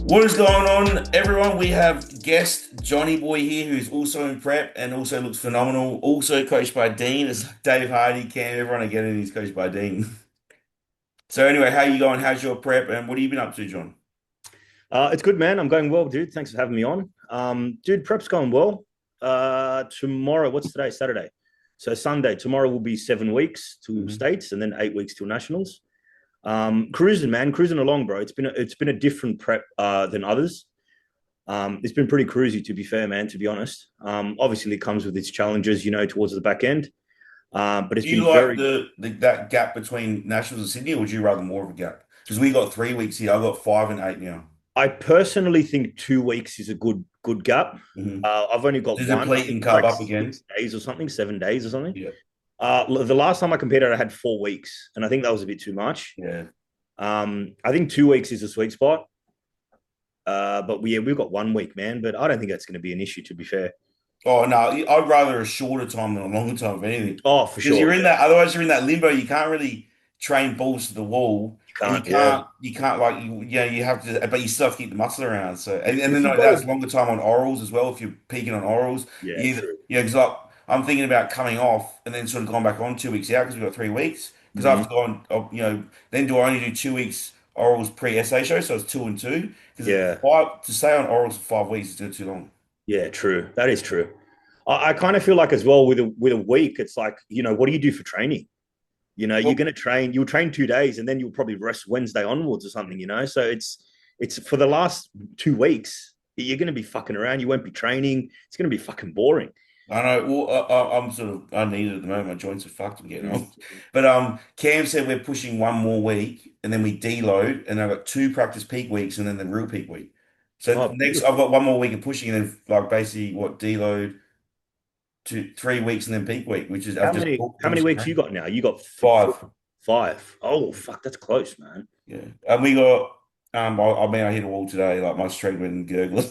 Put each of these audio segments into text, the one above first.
What is going on, everyone? We have guest Johnny Boy here, who's also in prep and also looks phenomenal. Also coached by Dean. It's like Dave Hardy, Cam, everyone I get it, he's coached by Dean. So anyway, how you going? How's your prep and what have you been up to, John? It's good, man. I'm going well, dude. Thanks for having me on. Dude, prep's going well. Tomorrow, what's today? Saturday. So Sunday, tomorrow will be 7 weeks to Mhm. states and then 8 weeks to nationals. Cruising, man, cruising along, bro. It's been a different prep than others. It's been pretty cruisy, to be fair, man. To be honest, obviously it comes with its challenges, towards the back end. But it's Do you been like very. the that gap between Nationals and Sydney, or would you rather more of a gap? Because we got 3 weeks here, I've got 5 and 8 now. I personally think 2 weeks is a good gap. Hmm. I've only got Does it one. I plate think and it's carb like up again? 6 days or something, 7 days or something. Yeah, The last time I compared it, I had 4 weeks, and I think that was a bit too much. yeah. I think 2 weeks is a sweet spot. But we've got 1 week, man. But I don't think that's going to be an issue, to be fair. Oh no, I'd rather a shorter time than a longer time, if anything. Oh, for Because sure. you're in Yeah, that, otherwise you're in that limbo. You can't really train balls to the wall, you and can't. Yeah, you can't like yeah, you have to, but you still have to keep the muscle around. So and then if you like, got that's to, longer time on orals as well. If you're peaking on orals, yeah, you true. yeah, because like I'm thinking about coming off and then sort of going back on 2 weeks out because we've got 3 weeks. Because Hmm. I've gone, then do I only do 2 weeks orals pre-SA show? So it's 2 and 2. Because Yeah, five to stay on orals for 5 weeks is too long. yeah, true. That is true. I kind of feel like as well with a week, it's like what do you do for training? You're Well, going to train. You'll train 2 days, and then you'll probably rest Wednesday onwards or something. So it's for the last 2 weeks. You're going to be fucking around. You won't be training. It's going to be fucking boring. I know. Well, I'm sort of I need it at the moment. My joints are fucked. I'm getting Mm. old. But Cam said we're pushing one more week, and then we deload, and I've got two practice peak weeks, and then the real peak week. So Oh, next, I've beautiful. got one more week of pushing, and then like basically what deload to 3 weeks, and then peak week, which is I've How just many how booked many some weeks you training. got now? You got Five. 5. Oh fuck, that's close, man. Yeah, and we got I mean I hit a wall today. Like my strength went gurgling.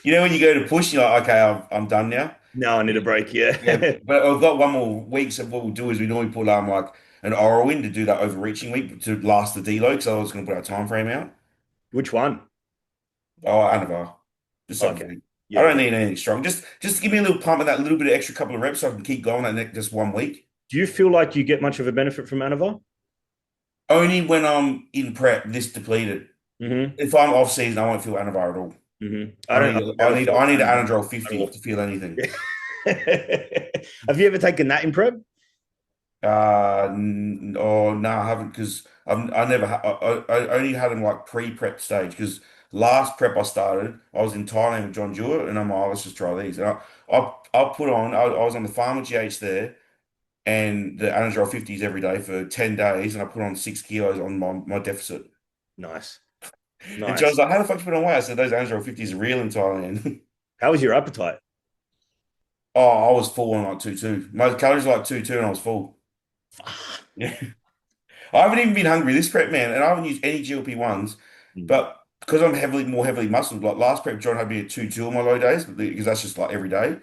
You know when you go to push, you're like, okay, I'm done now. No, I need a break. Yeah. Yeah, but I've got one more week. So what we'll do is we normally put like an oral in to do that overreaching week to last the deload. So I was going to put our time frame out. Which one? Oh, Anavar, just Okay. something. I Yeah, don't yeah. need anything strong. Just give me a little pump and that little bit of extra couple of reps so I can keep going that next just 1 week. Do you feel like you get much of a benefit from Anavar? Only when I'm in prep, this depleted. Mm-hmm. If I'm off season, I won't feel Anavar at all. Mm-hmm. I've never I felt need an Anavar Anadrol at 50 all. to feel anything. Have you ever taken that in prep? Oh no, I haven't because I never I only had them like pre-prep stage because last prep I started I was in Thailand with John Jewett and I'm like, oh, let's just try these and I put on I was on the farmer GH there and the Anadrol 50s every day for 10 days and I put on 6 kilos on my deficit Nice. and John's Nice. like, how the fuck you put on weight? I said those Anadrol 50s are real in Thailand. How was your appetite? Oh, I was full on like 2-2. My calories were like 2-2 and I was full. Yeah. I haven't even been hungry this prep, man, and I haven't used any GLP-1s, Mm. but because I'm more heavily muscled, like last prep, John had me at 2-2 on my low days, because that's just like every day.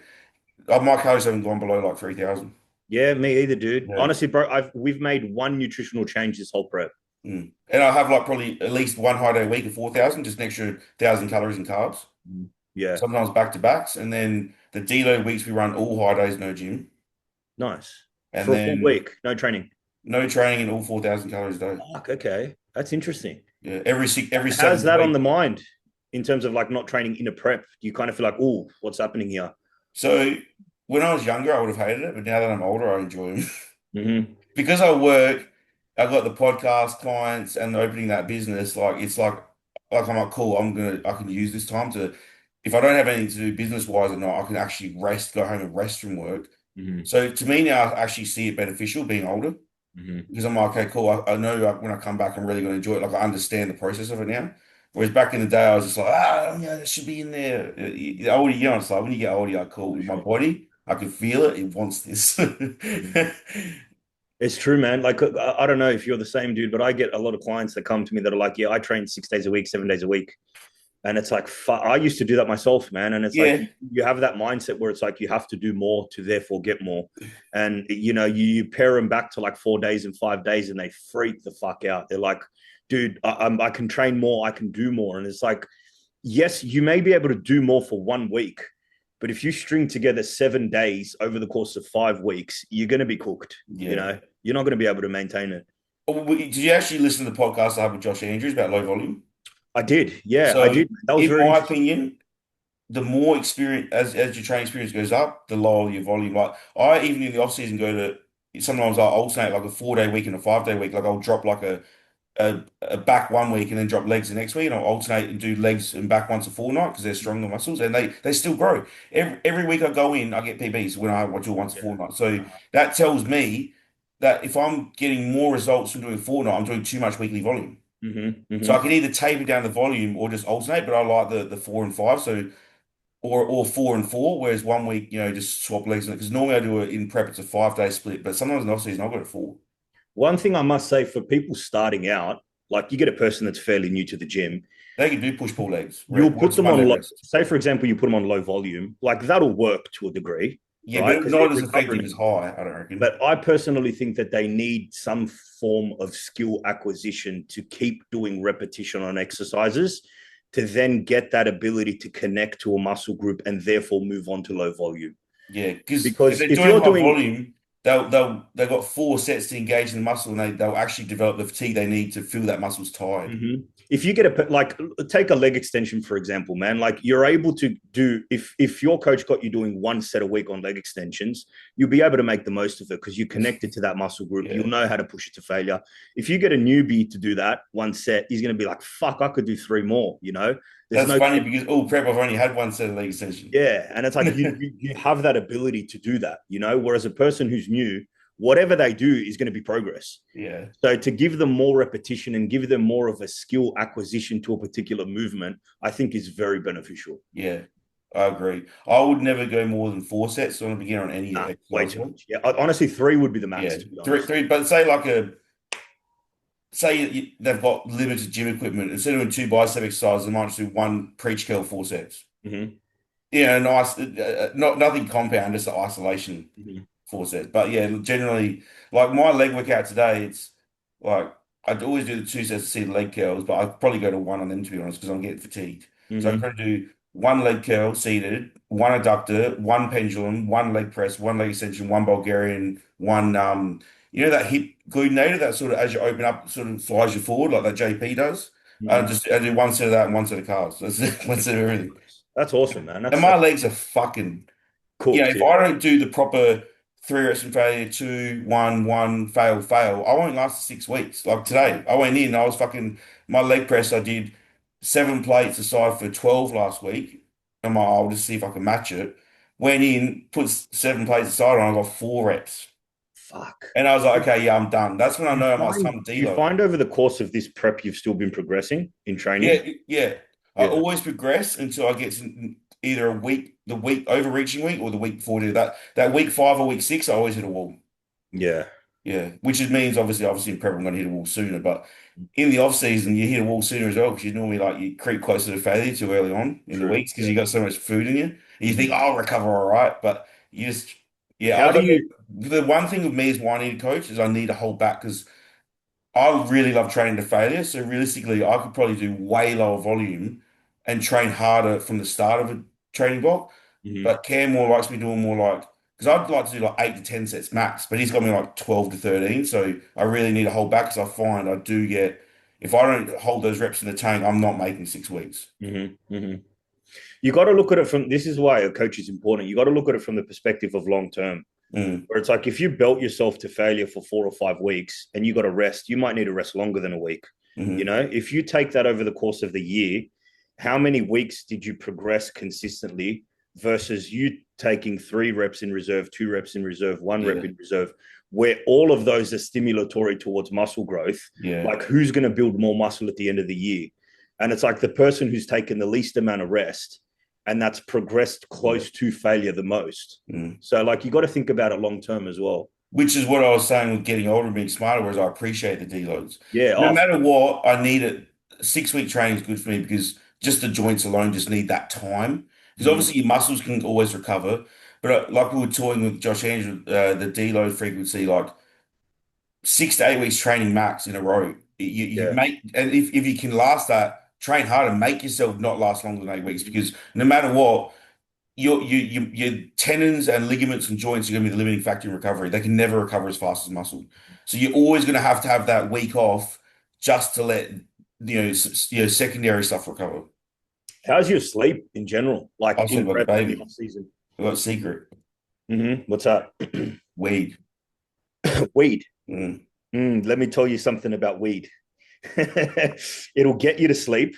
My calories haven't gone below like 3,000. Yeah, me either, dude. Yeah. Honestly, bro, we've made one nutritional change this whole prep. Mm. And I have like probably at least one high day a week of 4,000, just an extra 1,000 calories in carbs. Mm. Yeah, Sometimes back to backs, and then the deload weeks we run all high days, no gym, nice. and For a full then week, no training. no training and all 4,000 calories a day. Fuck, okay. That's interesting. Yeah, every How's seventh that on week. the mind in terms of like not training in a prep? Do you kind of feel like, oh, what's happening here? So when I was younger, I would have hated it, but now that I'm older, I enjoy them. Hmm. Because I work, I've got the podcast clients and opening that business. Like it's like I'm like cool. I can use this time to if I don't have anything to do business wise at night, I can actually rest, go home and rest from work. Hmm. So to me now, I actually see it beneficial being older Hmm. because I'm like, okay, cool. I know when I come back, I'm really going to enjoy it. Like I understand the process of it now. Whereas back in the day, I was just like, yeah, that should be in there. The older you get, it's like when you get older, you're like, cool. For My sure. body, I can feel it. It wants this. Mhm. It's true, man. Like, I don't know if you're the same dude, but I get a lot of clients that come to me that are like, yeah, I train 6 days a week, 7 days a week. And it's like, I used to do that myself, man. And it's like, Yeah. you have that mindset where it's like, you have to do more to therefore get more. And, you pair them back to like 4 days and 5 days and they freak the fuck out. They're like, dude, I can train more. I can do more. And it's like, yes, you may be able to do more for 1 week, but if you string together 7 days over the course of 5 weeks, you're going to be cooked. Yeah. You're not going to be able to maintain it. Oh, did you actually listen to the podcast I had with Josh Andrews about low volume? I did. Yeah, I So, did. That was in very my interesting. opinion, the more experience as your training experience goes up, the lower your volume. Like I even in the off season go to sometimes I'll alternate like a 4 day week and a 5 day week. Like I'll drop like a back 1 week and then drop legs the next week, and I'll alternate and do legs and back once a fortnight because they're stronger muscles and they still grow. Every week I go in, I get PBs when I do once a Yeah. fortnight. So that tells me that if I'm getting more results from doing fortnight, I'm doing too much weekly volume. So I can either taper down the volume or just alternate, but I like the 4 and 5. So or 4 and 4, whereas 1 week, just swap legs because normally I do it in prep, it's a 5 day split, but sometimes in off season I've got it 4. One thing I must say for people starting out, like you get a person that's fairly new to the gym, They can do push pull legs, you'll put once them Monday on, rest. say, for example, you put them on low volume, like that'll work to a degree, Yeah, right? but Because they're not as effective as recovering. high, I don't reckon. But I personally think that they need some form of skill acquisition to keep doing repetition on exercises to then get that ability to connect to a muscle group and therefore move on to low volume. Yeah, because if Because they're if doing you're high doing, volume, they've got 4 sets to engage in the muscle, and they'll actually develop the fatigue they need to feel that muscle's tired. Mhm. If you get like take a leg extension for example, man, like you're able to do if your coach got you doing 1 set a week on leg extensions, you'll be able to make the most of it because you're connected to that muscle group. You'll Yeah. know how to push it to failure. If you get a newbie to do that 1 set, he's going to be like, "Fuck, I could do 3 more." There's That's no, funny because all prep I've only had 1 set of leg extension. yeah, and it's like you have that ability to do that. Whereas a person who's new, whatever they do is going to be progress. Yeah. So to give them more repetition and give them more of a skill acquisition to a particular movement, I think is very beneficial. Yeah. I agree. I would never go more than 4 sets on a beginner on any Nah, way exercise. too much. Yeah, honestly, three would be the max, Yeah. to be Three, honest. three, but say they've got limited gym equipment. Instead of doing 2 bicep exercises, they might just do one preach curl 4 sets. Mm-hmm. Yeah, nice. Not nothing compound, just the isolation Mm-hmm. 4 sets. But yeah, generally, like my leg workout today, it's like I'd always do the 2 sets to see the leg curls, but I'd probably go to one on them to be honest, because I'm getting fatigued. So I'd Mm-hmm. probably do one leg curl seated, one adductor, one pendulum, one leg press, one leg extension, one Bulgarian, one that hip glutenator that sort of as you open up sort of flies you forward like that JP does. Mm-hmm. Just I do 1 set of that and 1 set of calves. That's it. 1 set of everything. That's awesome, man. And my legs are fucking Cooked. if Yeah. I don't do the proper 3 reps and failure, 2, 1, 1, fail, fail, I won't last 6 weeks. Like today, I went in, I was fucking my leg press. I did 7 plates aside for 12 last week. And I'll just see if I can match it. Went in, put 7 plates aside, and I got 4 reps. Fuck. And I was like, okay, yeah, I'm done. That's when I Do you know I must find come do you deload. find over the course of this prep you've still been progressing in Yeah, training? yeah. I Yeah. always progress until I get to either the week overreaching week or the week before that week 5 or week 6, I always hit a wall. Yeah. Yeah, which it means obviously in prep I'm going to hit a wall sooner, but in the off season you hit a wall sooner as well because you normally you creep closer to failure too early on in the True. weeks because Yeah. you got so much food in you and you think, oh, Mhm. I'll recover all right, but you just How do you the one thing with me is why I need a coach is I need to hold back because I really love training to failure. So realistically, I could probably do way lower volume and train harder from the start of a training block. Mhm. But Cam more likes me doing more like because I'd like to do like 8 to 10 sets max, but he's got me like 12 to 13. So I really need to hold back because I find I do get if I don't hold those reps in the tank, I'm not making 6 weeks. Mhm. Mhm. You got to look at it from this is why a coach is important. You got to look at it from the perspective of long term, Mm, where it's like if you belt yourself to failure for 4 or 5 weeks and you got to rest, you might need to rest longer than a week. hmm If you take that over the course of the year, how many weeks did you progress consistently versus you taking 3 reps in reserve, 2 reps in reserve, one Yeah, rep in reserve, where all of those are stimulatory towards muscle growth? yeah, Like, who's going to build more muscle at the end of the year? And it's like the person who's taken the least amount of rest and that's progressed yeah. close to failure the most. Mm. So, like, you got to think about it long term as well. Which is what I was saying with getting older and being smarter, whereas I appreciate the deloads. Yeah. No Oh, matter what, I need it. 6 week training is good for me because just the joints alone just need that time. Because mm, obviously your muscles can always recover. But like we were talking with Josh Andrews, the deload frequency, like 6 to 8 weeks training max in a row. You yeah. make, and if you can last that, train hard and make yourself not last longer than 8 weeks because no matter what, your tendons and ligaments and joints are going to be the limiting factor in recovery. They can never recover as fast as muscle. So you're always going to have that week off just to let secondary stuff recover. How's your sleep in general? Like I sleep in like a prep and the baby. off season? I got a secret. What's that? Weed. Weed. Mm. Let me tell you something about weed. It'll get you to sleep,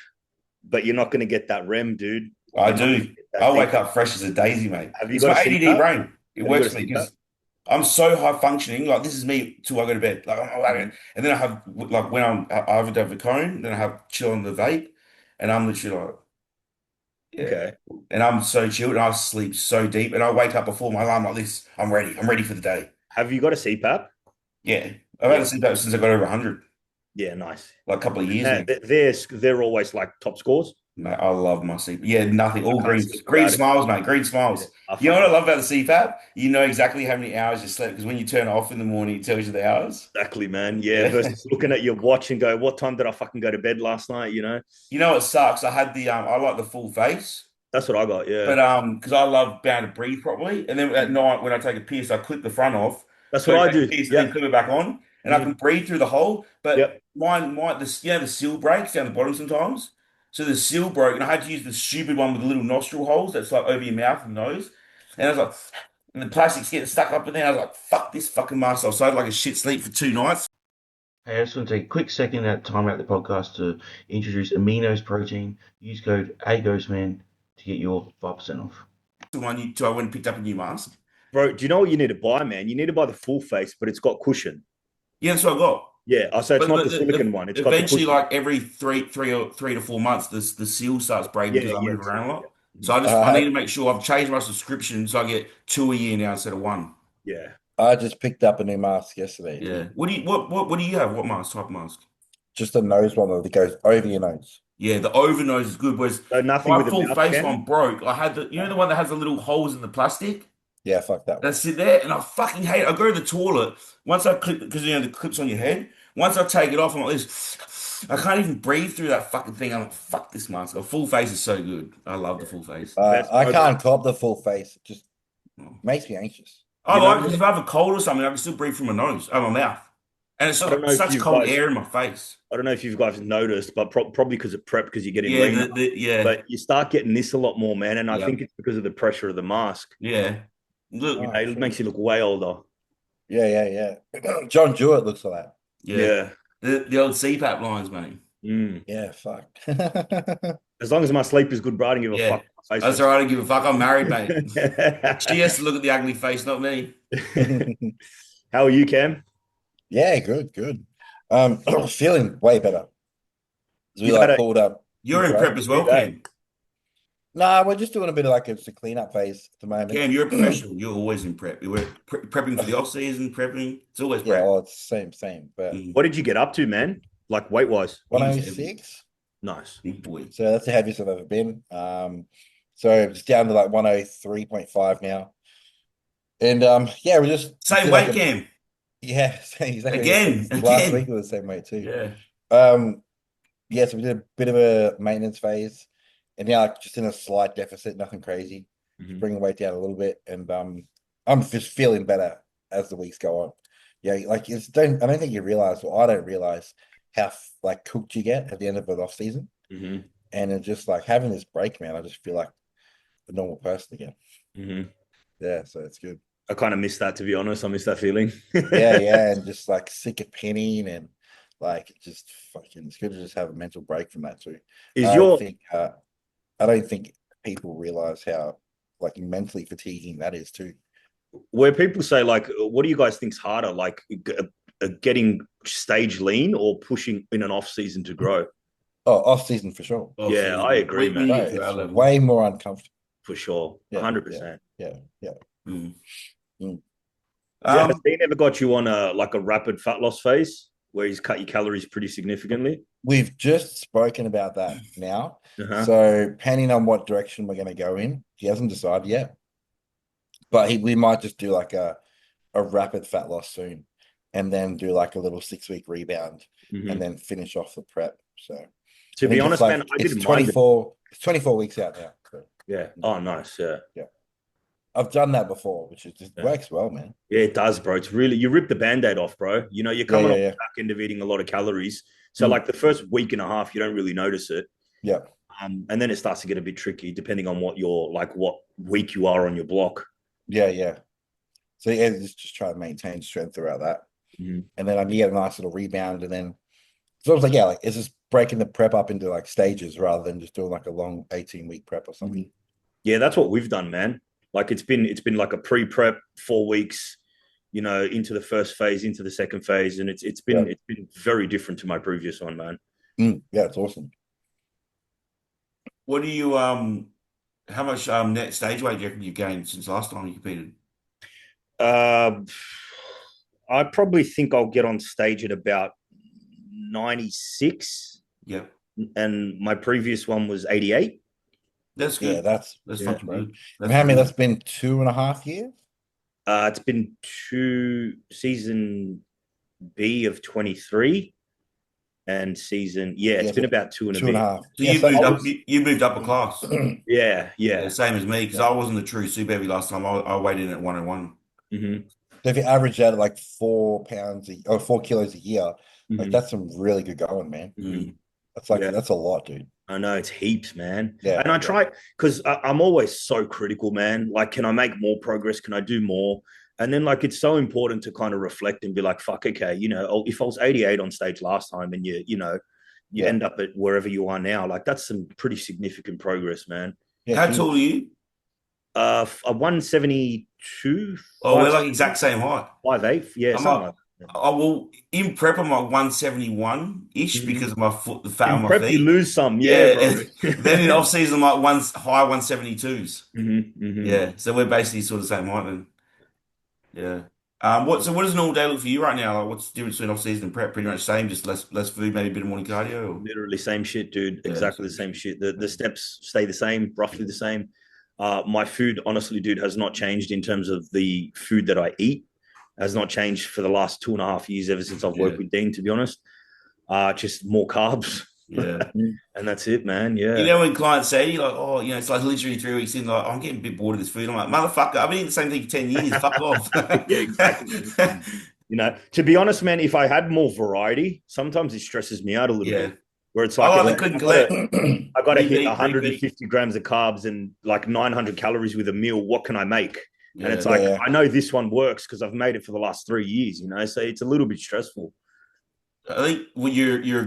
but you're not going to get that REM, dude. I do. I wake up fresh as a daisy, mate. Have you It's got my a ADD CPAP? brain. It Have you got works a for me CPAP? because I'm so high functioning. Like this is me till I go to bed. Like I'm like it. And then I have like when I either have a cone, then I have chill on the vape, and I'm literally like, yeah. Okay. And I'm so chilled, and I sleep so deep, and I wake up before my alarm like this. I'm ready. I'm ready for the day. Have you got a CPAP? Yeah, I've had a Yeah. sleep since I got over 100, Yeah, nice. like a couple of years now. They're always like top scores. Mate, I love my CPAP. Yeah, nothing. I All can't green, sleep green without it. smiles, mate. Green Yeah, smiles. I You know what I fucking love about the CPAP? You know exactly how many hours you slept because when you turn it off in the morning, it tells you the hours. exactly, man. Yeah, Yeah. versus looking at your watch and go, what time did I fucking go to bed last night? You know, You know what sucks? I had the I like the full face, that's what I got. Yeah, but because I love being able to breathe properly. And then at night when I take a piss, I clip the front off. that's So what I I take a do. piss and then Yeah. clip it back on, and I Mhm. can breathe through the hole. But Yep. the seal breaks down the bottom sometimes. So the seal broke, and I had to use the stupid one with the little nostril holes that's like over your mouth and nose. And I was like, and the plastic's getting stuck up in there. I was like, fuck this fucking mask. So I had like a shit sleep for 2 nights. Hey, I just want to take a quick second at time out the podcast to introduce Amino's Protein. Use code AGHOSTMAN to get your 5% off. The one so I went and picked up a new mask. Bro, do you know what you need to buy, man? You need to buy the full face, but it's got cushion. Yeah, that's what I got. Yeah. So it's But, not but the silicon one. It's got the eventually, cushion. like every 3 to 4 months, the seal starts breaking Yeah. because I Yeah. move around a Exactly. lot. Yeah. So I need to make sure I've changed my subscription so I get two a year now instead of one. Yeah. I just picked up a new mask yesterday. Yeah. What do you have? What mask type of mask? Just a nose one that goes over your nose. Yeah, the over nose is good. Whereas So nothing my with a full mouth face can. one broke. I had the one that has the little holes in the plastic. Yeah, fuck that one. That's it there, and I fucking hate it. I go to the toilet once I clip because the clip's on your head. Once I take it off, I'm like this. I can't even breathe through that fucking thing. I'm like, fuck this mask. A full face is so good. I love the full face. Best I part can't cop the full face. It just Oh. makes me anxious. I You like know, because if I have a cold or something, I can still breathe through my nose, my mouth, and it's I don't not know if such you cold guys. air in my face. I don't know if you guys noticed, but probably because of prep, because you're getting Yeah, leaner. yeah, But you start getting this a lot more, man. And I yeah, think it's because of the pressure of the mask. yeah. Look, You know, it makes you look way older. Yeah. John Jewett looks like that. yeah, Yeah. the old CPAP lines, mate. Yeah, fuck. As long as my sleep is good, bro, I don't give a Yeah, fuck. My face that's all right. I don't give a fuck. I'm married, mate. She looks- has to look at the ugly face, not me. How are you, Cam? Yeah, good. Feeling way better. We You've had a pulled up. You're in Sorry? prep as well, Yeah. Cam. Nah, we're just doing a bit of it's a cleanup phase at the moment. Cam, you're a professional. You're always in prep. We're prepping for the off season, prepping. It's always Yeah, prep. well, it's same. But What did you get up to, man? Like weight wise? 106. Nice. Big boy. So that's the heaviest I've ever been. So it's down to 103.5 now. And yeah, we're just Same did weight, Cam. Yeah, exactly. Again. Last week it was the same weight too. Yeah. Yeah, so we did a bit of a maintenance phase, and now just in a slight deficit, nothing crazy. Mhm. Bring the weight down a little bit, and I'm just feeling better as the weeks go on. Yeah, I don't think you realize, or I don't realize how cooked you get at the end of an off season, Mhm. and it's just having this break, man. I just feel like a normal person again. Mhm. Yeah, so it's good. I kind of miss that, to be honest. I miss that feeling. Yeah, and just sick of penning and just fucking. It's good to just have a mental break from that too. Is I your don't think people realize how mentally fatiguing that is too. where people say what do you guys think's harder, getting stage lean or pushing in an off season to grow? Oh, off season for sure. Off Yeah, season. I agree, man. No, need to get to our it's level. way more uncomfortable. For sure, Yeah, 100%. Yeah. Mm. Yeah, has Dean ever got you on a rapid fat loss phase where he's cut your calories pretty significantly? We've just spoken about that now. Uh-huh. So depending on what direction we're going to go in, he hasn't decided yet. But we might just do a rapid fat loss soon, and then do a little 6-week rebound, Mhm. and then finish off the prep. So To I be think it's honest, man, like I didn't mind it. it's 24 weeks out now. So, Yeah. Oh, nice. Yeah. yeah. I've done that before, which is just Yeah. works well, man. Yeah, it does, bro. It's really, you rip the band-aid off, bro. You know, you're Yeah, coming yeah, off the yeah. back end of eating a lot of calories. So, Mm, like the first week and a half, you don't really notice it. yeah. And then it starts to get a bit tricky depending on what week you are on your block. Yeah, yeah. So yeah, just try to maintain strength throughout that. Mhm. And then you get a nice little rebound, and then so I was like, yeah, like it's just breaking the prep up into like stages rather than just doing like a long 18-week prep or something. Yeah, that's what we've done, man. Like it's been like a pre-prep 4 weeks, you know, into the first phase, into the second phase, and it's Yeah. been very different to my previous one, man. Yeah, it's awesome. What do you how much net stage weight do you reckon you've gained since last time you competed? Uh, I probably think I'll get on stage at about 96, Yep. and my previous one was 88. That's Yeah, good. that's That's yeah, fucking bro. good. And That's how many? really That's been 2.5 years. It's been season B of 23 and it's Yeah, been so about two and a two and a bit. half. so Yeah, you so moved I up was you moved up a class. Yeah, Yeah, yeah. same as me because yeah. I wasn't the true super heavy last time. I weighed in at 101. Hmm. So if you average out at like 4 pounds or 4 kilos a year, like Hmm. that's some really good going, man. Mm. Yeah, That's a lot, dude. I know it's heaps, man. Yeah, And I yeah. try because I'm always so critical, man. Like, can I make more progress? Can I do more? And then, like, it's so important to kind of reflect and be like, fuck, okay, you know, if I was 88 on stage last time and you Yeah. end up at wherever you are now, like, that's some pretty significant progress, man. Yeah, How tall are huge. you? A 172, Oh, we're like exact same height. 5'8", yeah, I'm something like, like that. oh well, in prep I'm like 171-ish Mhm. because of my foot, the fat on In my prep, you feet. lose some, yeah, Yeah, bro. and then in off season I'm like high 172s. Hmm. Hmm. Yeah, so we're basically sort of the same height then. Yeah. So what does an all day look for you right now? Like, what's the difference between off season and prep? Pretty much same, just less food, maybe a bit of morning cardio. Or? Literally same shit, dude. Yeah. Exactly the same shit. The steps stay the same, roughly the same. My food, honestly, dude, has not changed in terms of the food that I eat. Has not changed for the last 2.5 years ever since I've Yeah. worked with Dean, to be honest. Just more carbs. Yeah. And that's it, man. You Yeah. know when clients say to you like, oh, it's like literally 3 weeks in, like, I'm getting a bit bored of this food. I'm like, motherfucker, I've been eating the same thing for 10 years. Fuck off. Yeah, exactly. You know, to be honest, man, if I had more variety, sometimes it stresses me out a little Yeah. bit. Where it's I like, like the okay, click and I gotta, collect. I gotta hit Repeat, repeat. 150 grams of carbs and like 900 calories with a meal. What can I make? And it's Yeah. Yeah, like, yeah. I know this one works because I've made it for the last 3 years, you know, so it's a little bit stressful. I think when you're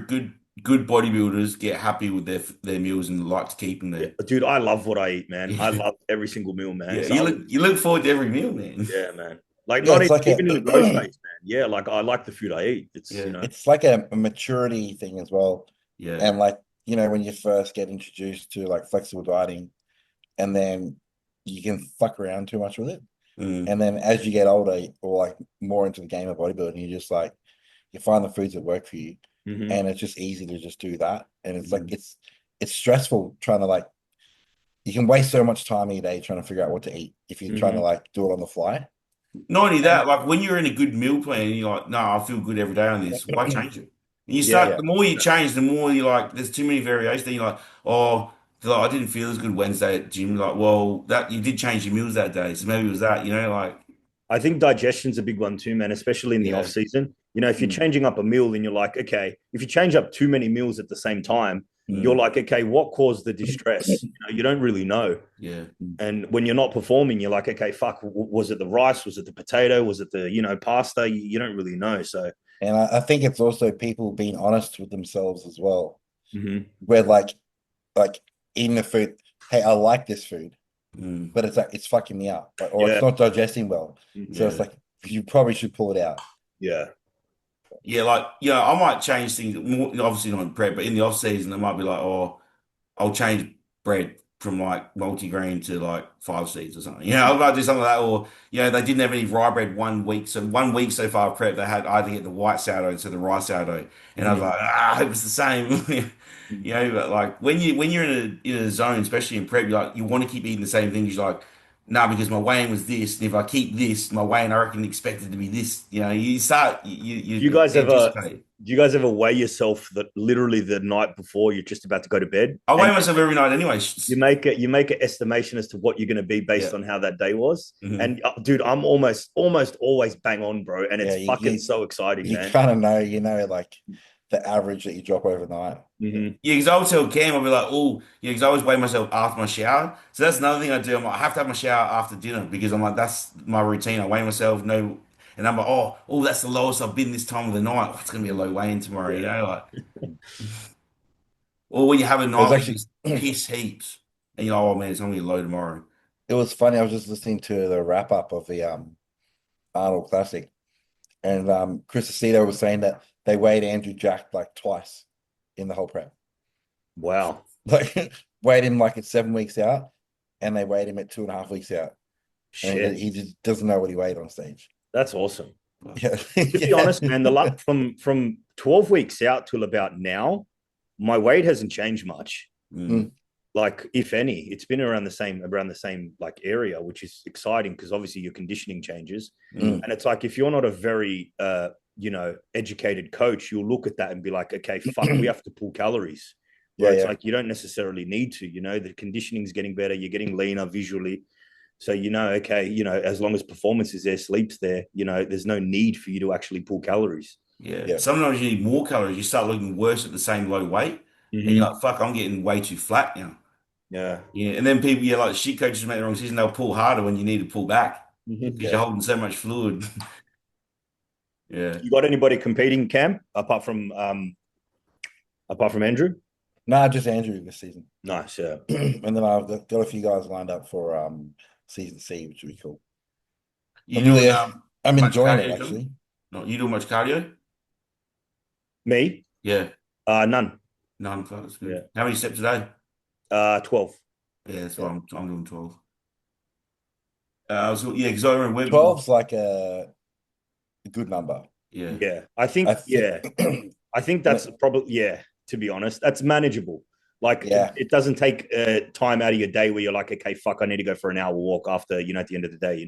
good bodybuilders get happy with their meals and like to keep them Yeah, there. dude, I love what I eat, man. I Yeah. love every single meal, man. Yeah. So You look forward to every meal, man. yeah, man. Like Yeah, not it's like even in the growth a phase, man. Yeah, like I like the food I eat. It's, Yeah. it's like a maturity thing as well. Yeah. And like, when you first get introduced to like flexible dieting, and then you can fuck around too much with it. Mm. And then as you get older or like more into the game of bodybuilding, you just like you find the foods that work for you. Mhm. And it's just easy to just do that. And it's like Mm. it's stressful trying to like you can waste so much time in your day trying to figure out what to eat if you're trying to Mhm. like do it on the fly. Not only And that, like when you're in a good meal plan and you're like, no, I feel good every day on this, why change it? And you Yeah, start, yeah, the more you change, the more you're like, there's too many variations. Then you're like, oh, I didn't feel as good Wednesday at gym. Like, well, that you did change your meals that day. So maybe it was that, like, I think digestion's a big one too, man, especially in the off yeah. season. You know, if you're mm, changing up a meal and you're like, okay, if you change up too many meals at the same time, you're Mm, like, okay, what caused the distress? You don't really know. yeah. And when you're not performing, you're like, okay, fuck, was it the rice? Was it the potato? Was it the, pasta? You don't really know. So, and I think it's also people being honest with themselves as well. mhm. Where like eating the food, hey, I like this food, Mm, but it's like it's fucking me up, or it's Yeah. not digesting well. So it's yeah. like you probably should pull it out. Yeah. Yeah, like, I might change things more, obviously not in prep, but in the off season, I might be like, oh, I'll change bread from like multi-grain to like 5 seeds or something. I might do something like that. Or, they didn't have any rye bread 1 week. So 1 week so far of prep, I had to get the white sourdough instead of the rice sourdough. And I was Mhm. like, I hope it's the same. But like when you're in a zone, especially in prep, you want to keep eating the same things. You're like, no, because my weighing was this, and if I keep this, my weighing I reckon expected to be this. You know, you start Do you you guys ever anticipate. do you guys ever weigh yourself that literally the night before you're just about to go to bed, I weigh and myself every night anyway. you make an estimation as to what you're going to be based Yeah. on how that day was? Mhm. And dude, I'm almost always bang on, bro, and Yeah, it's fucking so exciting, you man. kind of know, like the average that you drop overnight. Mm-hmm. Yeah, because I would tell Cam, I'd be like, oh, yeah, because I always weigh myself after my shower. So that's another thing I do. I'm like, I have to have my shower after dinner because I'm like, that's my routine. I weigh myself, no, and I'm like, that's the lowest I've been this time of the night. Oh, it's gonna be a low weigh-in tomorrow, you Yeah. know, like, or when you have a It was night where you actually just piss heaps, and you're like, oh man, it's gonna be low tomorrow. it was funny. I was just listening to the wrap up of the Arnold Classic, and Chris Aceto was saying that they weighed Andrew Jack like twice in the whole prep. Wow. Like weighed him like at 7 weeks out, and they weighed him at 2.5 weeks out. And Shit. he just doesn't know what he weighed on stage. That's awesome. Yeah. To be honest, man, the luck from 12 weeks out till about now, my weight hasn't changed much. Mm. Like, if any, it's been around the same like area, which is exciting because obviously your conditioning changes. Mm. And it's like if you're not a very educated coach, you'll look at that and be like, okay, fuck, we have to pull calories. Where it's like you don't necessarily need to, the conditioning's getting better, you're getting leaner visually. So okay, as long as performance is there, sleep's there, there's no need for you to actually pull calories. Yeah. Sometimes you need more calories. You start looking worse at the same low weight, and you're like, fuck, I'm getting way too flat now. Yeah. Yeah, and then people, like shit coaches make the wrong decision. They'll pull harder when you need to pull back because you're holding so much fluid. Yeah. You got anybody competing, Cam, apart from Andrew? Nah, just Andrew this season. Nice, yeah. And then I've got a few guys lined up for season C, which would be cool. You doing I'm much enjoying cardio, it John? actually. No, you doing much cardio? Me? Yeah. None. None. Fuck, that's good. Yeah. How many steps a day? 12. Yeah, that's what I'm doing 12. Because I remember 12's like a good number. Yeah. Yeah. I think I think that's probably, to be honest, that's manageable. Like, it doesn't take time out of your day where you're like, okay, fuck, I need to go for an hour walk after, at the end of the day,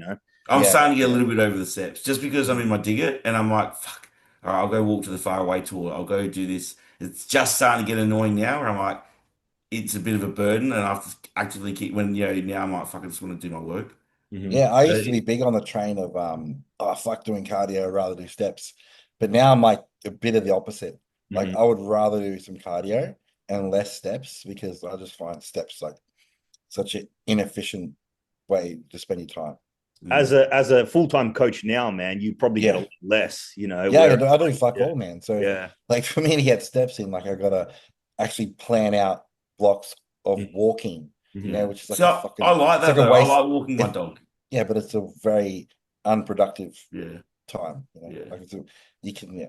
I'm starting to get a little bit over the steps just because I'm in my digger and I'm like, fuck, all right, I'll go walk to the faraway tour. I'll go do this. It's just starting to get annoying now where I'm like, it's a bit of a burden and I have to actively keep when, now I'm like, fuck, I just want to do my work. Mm-hmm. Yeah, I used to be big on the train of fuck doing cardio, I'd rather do steps. But now I'm like a bit of the opposite. Like I would rather do some cardio and less steps because I just find steps like such an inefficient way to spend your time. As a full-time coach now, man, you probably get a lot less, I do fuck all, man. So like for me to get steps in, like I gotta actually plan out blocks of walking, which is like I like that. Like I like walking my dog. Yeah, but it's a very unproductive time. Yeah. Like you can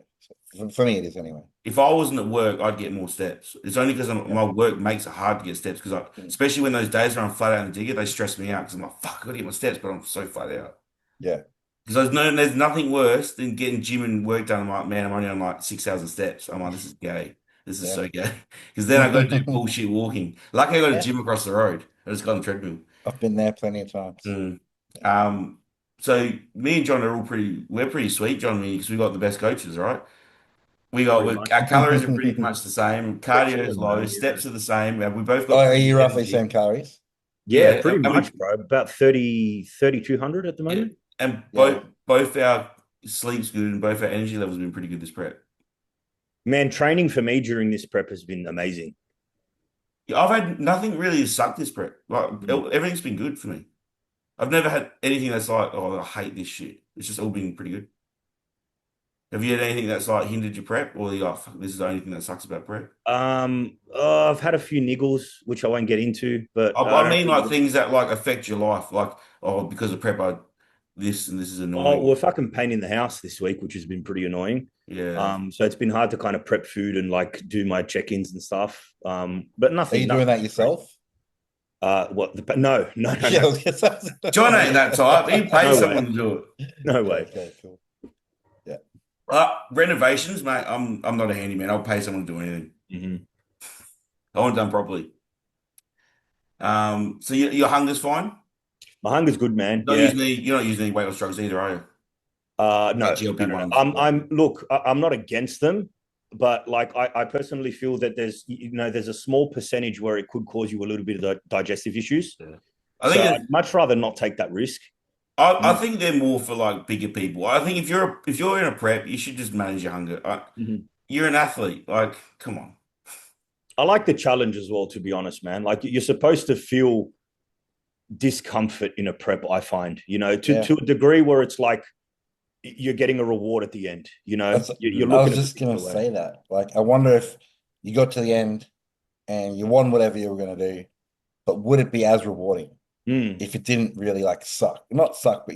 So for me it is anyway. If I wasn't at work, I'd get more steps. It's only because my work makes it hard to get steps because especially when those days where I'm flat out in the digger, they stress me out because I'm like, fuck, I gotta get my steps, but I'm so flat out. Yeah. Because there's nothing worse than getting gym and work done. I'm like, man, I'm only on like 6,000 steps. I'm like, this is gay. This is so gay. Because then I got to do bullshit walking. Luckily, I got a gym across the road. I just got on the treadmill. I've been there plenty of times. So me and John are we're pretty sweet, John and me, because we got the best coaches, right? Our calories are pretty much the same. Cardio is low. Steps are the same. We both got. Are you roughly same calories? Yeah, pretty much, bro. About 3,200 at the moment. And both our sleep's good and both our energy levels have been pretty good this prep. Man, training for me during this prep has been amazing. Yeah, I've had nothing really suck this prep. Like everything's been good for me. I've never had anything that's like, oh, I hate this shit. It's just all been pretty good. Have you had anything that's like hindered your prep, or you're like, fuck, this is the only thing that sucks about prep? I've had a few niggles, which I won't get into, but I mean like things that like affect your life, like because of prep, this and this is annoying. We're fucking pain in the house this week, which has been pretty annoying. Yeah. So it's been hard to kind of prep food and like do my check-ins and stuff. But nothing. Are you doing that yourself? No. John ain't that type. He pays someone to do it. No way. Okay, cool. Yeah. Renovations, mate. I'm not a handyman. I'll pay someone to do anything. Mm-hmm. I want it done properly. So your hunger's fine? My hunger's good, man. Not Yeah. using any, you're not using any weight loss drugs either, are you? No, Like GLP no, no, no. ones. I'm not against them, but like I personally feel that there's a small percentage where it could cause you a little bit of digestive issues. Yeah. I So think I'd much rather not take that risk. I Mm. think they're more for like bigger people. I think if you're in a prep, you should just manage your hunger. Mhm. You're an athlete. Like, come on. I like the challenge as well, to be honest, man. Like you're supposed to feel discomfort in a prep, I find, Yeah. to a degree where it's like you're getting a reward at the end, That's you're I looking was at just it in gonna a way. say that. Like, I wonder if you got to the end and you won whatever you were gonna do, but would it be as rewarding Mm. if it didn't really like suck? Not suck, but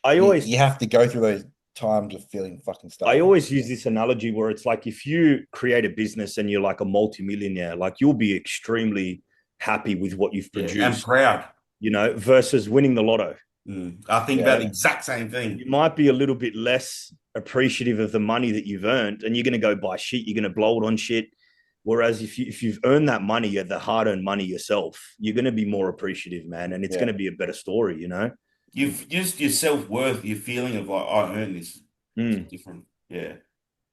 I always you have to go through those times of feeling fucking I starving. always use this analogy where it's like if you create a business and you're like a multimillionaire, like you'll be extremely happy with what you've Yeah, and produced, proud. versus winning the lotto. I think about the Yeah. exact same thing. You might be a little bit less appreciative of the money that you've earned, and you're going to go buy shit. You're going to blow it on shit. Whereas if you've earned that money, the hard earned money yourself, you're going to be more appreciative, man, and it's going Yeah. to be a better story. You've just your self worth, your feeling of like I earned this. It's Mm. different. Yeah.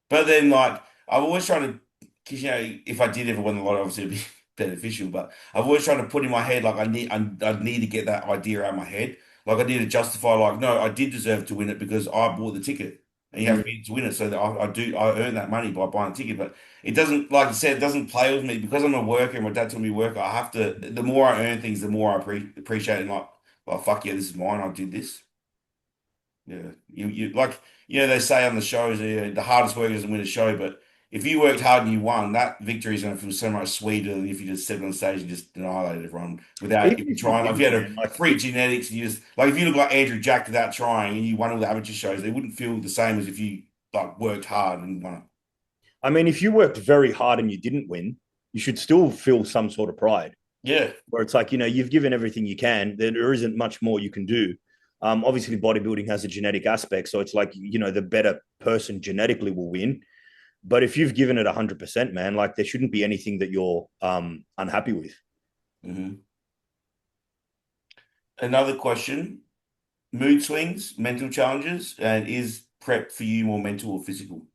But then like I've always tried to, because if I did ever win the lotto, obviously it'd be beneficial. But I've always tried to put in my head like I need to get that idea out of my head. Like I need to justify like no, I did deserve to win it because I bought the ticket, and you have to Mm. be to win it. So that I earn that money by buying a ticket. But it doesn't, like you said, it doesn't play with me because I'm a worker and my dad told me to work. I have to. The more I earn things, the more I appreciate it. And like fuck yeah, this is mine. I did this. Yeah, you like they say on the shows, the hardest work doesn't win a show, but if you worked hard and you won, that victory is going to feel so much sweeter than if you just stepped on stage and just annihilated everyone without Even even if you trying. Like if you didn't, had a man, like freak genetics and you just like if you look like Andrew Jack without trying and you won all the amateur shows, they wouldn't feel the same as if you like worked hard and won it. I mean, if you worked very hard and you didn't win, you should still feel some sort of pride. Yeah. Where it's like you've given everything you can. There isn't much more you can do. Obviously, bodybuilding has a genetic aspect, so it's like the better person genetically will win. But if you've given it 100%, man, like there shouldn't be anything that you're unhappy with. Hmm. Another question: mood swings, mental challenges, and is prep for you more mental or physical?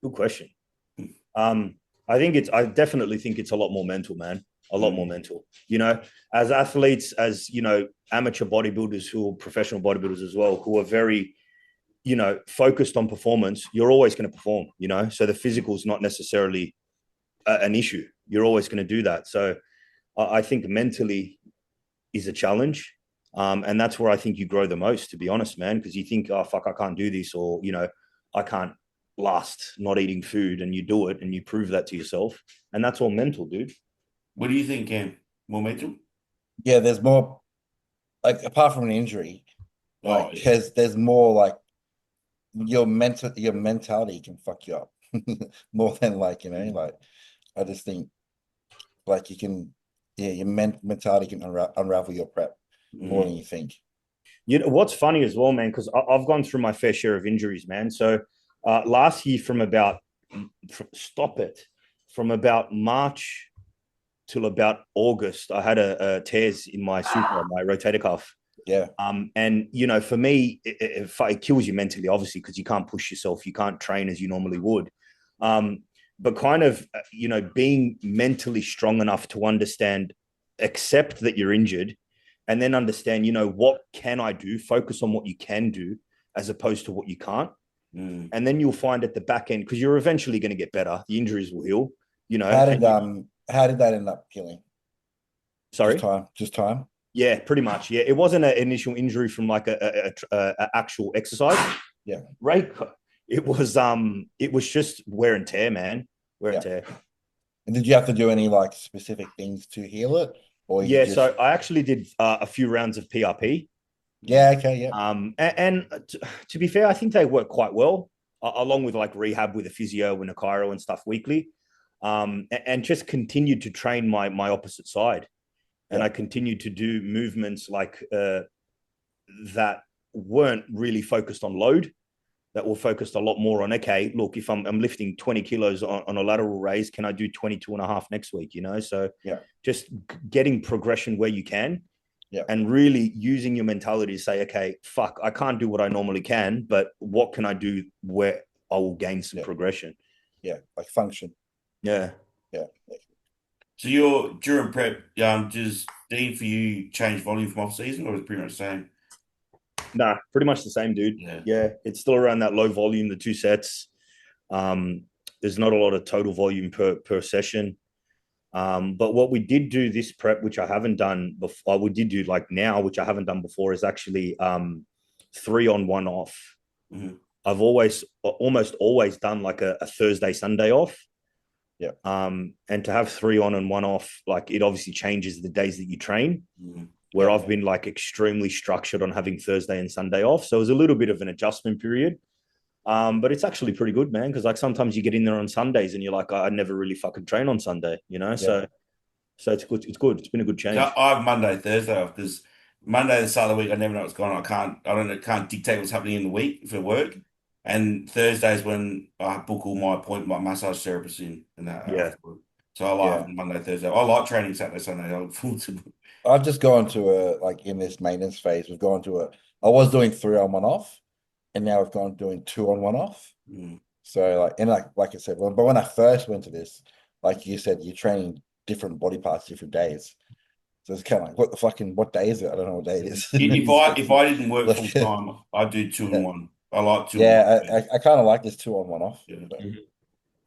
Good question. Um, I definitely think it's a lot more mental, man. A lot more Mm. mental. As athletes, as amateur bodybuilders who are professional bodybuilders as well, who are very, focused on performance, you're always going to perform. So the physical is not necessarily an issue. You're always going to do that. So I think mentally is a challenge. And that's where I think you grow the most, to be honest, man, because you think, oh, fuck, I can't do this, or, I can't last not eating food, and you do it and you prove that to yourself. And that's all mental, dude. What do you think, Cam? More mental? Yeah, there's more, like, apart from an injury, Oh like yeah. there's more like your mentality can fuck you up more than like I just think like you can, yeah, your mentality can unravel your prep more Mm. than you think. What's funny as well, man, because I've gone through my fair share of injuries, man. So last year, from about March till about August, I had a tears in my my rotator cuff. Yeah. And for me, it kills you mentally, obviously, because you can't push yourself, you can't train as you normally would. But kind of, being mentally strong enough to understand, accept that you're injured, and then understand, what can I do? Focus on what you can do as opposed to what you can't. Mm. And then you'll find at the back end, because you're eventually going to get better. The injuries will heal, How did that end up healing? sorry. Just time. Yeah, pretty much. Yeah, it wasn't an initial injury from like a actual exercise. Yeah. Right. It was just wear and tear, man. Wear and tear. And did you have to do any like specific things to heal it, or you Yeah, just? so I actually did a few rounds of PRP. Yeah. Okay. Yeah. And to be fair, I think they work quite well, along with like rehab with a physio and a chiro and stuff weekly. And just continued to train my opposite side. And Yeah. I continued to do movements like that weren't really focused on load. that were focused a lot more on, okay, look, if I'm lifting 20 kilos on a lateral raise, can I do 22.5 next week? So just getting progression where you can. Yeah. And really using your mentality to say, okay, fuck, I can't do what I normally can, but what can I do where I will gain some progression? Yeah, like function. Yeah. Yeah. So during prep, does Dean for you change volume from off season, or is it pretty much the same? Nah, pretty much the same, dude. Yeah, it's still around that low volume, the 2 sets. There's not a lot of total volume per session. But what we did do this prep, which I haven't done before, we did do like now, which I haven't done before, is actually 3 on 1 off. Mm-hmm. I've almost always done like a Thursday, Sunday off. Yeah. And to have 3 on and 1 off, like it obviously changes the days that you train. Mm-hmm. Where I've been like extremely structured on having Thursday and Sunday off. So it was a little bit of an adjustment period. But it's actually pretty good, man. Cause like sometimes you get in there on Sundays and you're like, I never really fucking train on Sunday, So it's good. It's good. It's been a good change. So I have Monday, Thursday off because Monday, the start of the week, I never know what's going on. I can't dictate what's happening in the week for work. And Thursdays when I book all my massage therapist in and that. Afterward. So I like Monday, Thursday. I like training Saturday, Sunday. I look forward to. I've just gone to in this maintenance phase, I was doing 3 on 1 off, and now we've gone doing 2 on 1 off. Mm. So like I said, but when I first went to this, like you said, you're training different body parts, different days. So it's kind of like, what day is it? I don't know what day it is. If I didn't work full time, I'd do 2 and 1. I like 2 and 1. I kind of like this 2 on 1 off. Yeah.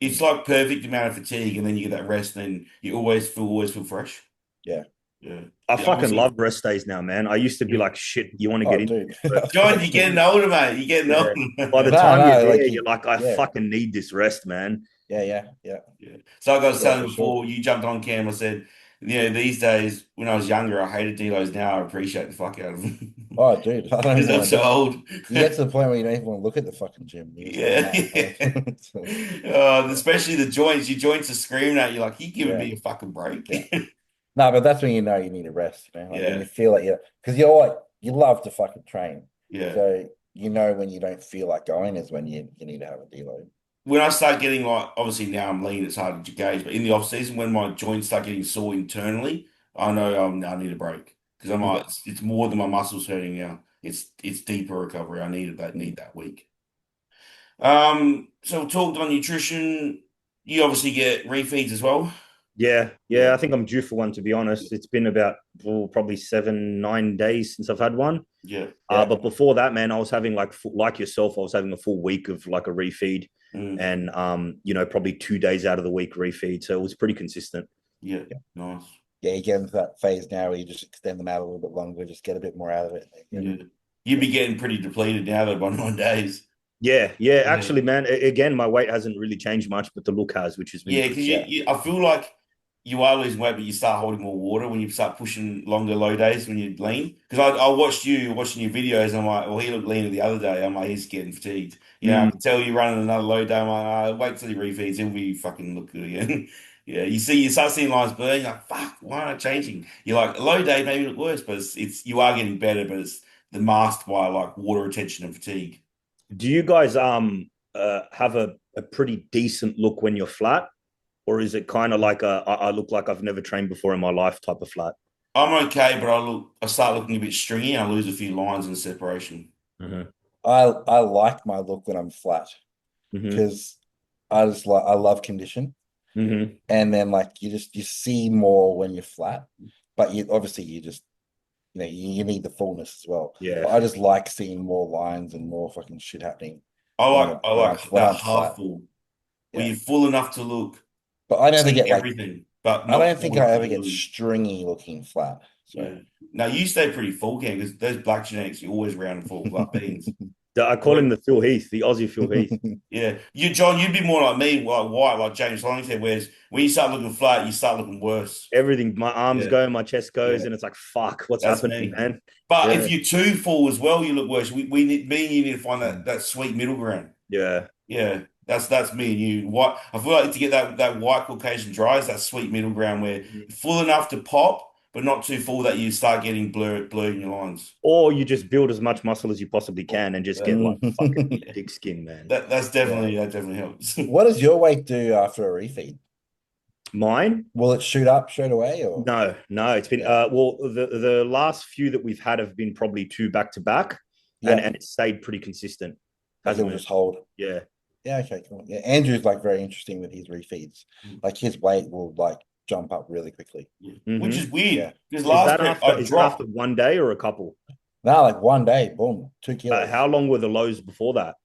It's like perfect amount of fatigue, and then you get that rest, and then you always feel fresh. Yeah. Yeah. I fucking love rest days now, man. I used to be like, shit, you want to get in? John, you're getting older, mate. You're getting older. By the time you're there, you're like, I fucking need this rest, man. Yeah. So like I was telling before, you jumped on cam. I said, these days, when I was younger, I hated delos. Now I appreciate the fuck out of them. Oh, dude. Because I'm so old. You get to the point where you don't even want to look at the fucking gym. Especially the joints. Your joints are screaming at you like, you giving me a fucking break. No, but that's when you know you need a rest. When you feel like because you love to fucking train. Yeah. So when you don't feel like going is when you need to have a deload. When I start getting obviously now I'm lean, it's hard to gauge, but in the off season when my joints start getting sore internally, I know I need a break because it's more than my muscles hurting now. It's deeper recovery. I need that week. So we talked on nutrition. You obviously get refeeds as well. Yeah. I think I'm due for one, to be honest. It's been about probably 7-9 days since I've had one. Yeah. But before that, man, I was having like yourself, I was having a full week of like a refeed and, probably 2 days out of the week refeed. So it was pretty consistent. Yeah. Nice. Yeah, you get into that phase now where you just extend them out a little bit longer, just get a bit more out of it. Yeah. You'd be getting pretty depleted now though by 9 days. Yeah. Actually, man, again, my weight hasn't really changed much, but the look has, which is because I feel like you are losing weight, but you start holding more water when you start pushing longer low days when you're lean. Because I watched you watching your videos, and I'm like, well, he looked leaner the other day. I'm like, he's getting fatigued. I can tell you running another low day. I'm like, wait till he refeeds, he'll be fucking look good again. You start seeing lines burn. You're like, fuck, why am I changing? You're like, a low day maybe look worse, but you are getting better, but it's the masked by like water retention and fatigue. Do you guys have a pretty decent look when you're flat? Or is it kind of like I look like I've never trained before in my life type of flat? I'm okay, but I start looking a bit stringy. I lose a few lines in separation. Mm-hmm. I like my look when I'm flat because I love condition. Mm-hmm. And then you see more when you're flat, but you just you need the fullness as well. Yeah, but I just like seeing more lines and more fucking shit happening. I like that half full, where you're full enough to look. But I never get everything. But I don't think I ever get stringy looking flat. So. Yeah. Now you stay pretty full, Cam, because those black genetics, you're always round and full, like beans. I call him the Phil Heath, the Aussie Phil Heath. Yeah. John, you'd be more like me, like white, like James Hollingshead, whereas when you start looking flat, you start looking worse. Everything, my arms go, my chest goes, and it's like, fuck, what's happening, man? But if you're too full as well, you look worse. Me and you need to find that sweet middle ground. Yeah. Yeah. That's me and you. I feel like to get that white Caucasian dry is that sweet middle ground where you're full enough to pop, but not too full that you start getting blurred in your lines. Or you just build as much muscle as you possibly can and just get like fucking Yeah. thick skin, man. That definitely helps. What does your weight do after a refeed? Mine? Will it shoot up straight away or? No. It's been well, the last few that we've had have been probably 2 back to back, and it stayed pretty consistent. Like he'll just hold. Yeah. Yeah. Okay. Cool. Yeah. Andrew's like very interesting with his refeeds. Like his weight will like jump up really quickly. Which is weird because Is last that prep I after dropped. one day or a couple? Now, like one day, boom, 2 kilos. How long were the lows before that?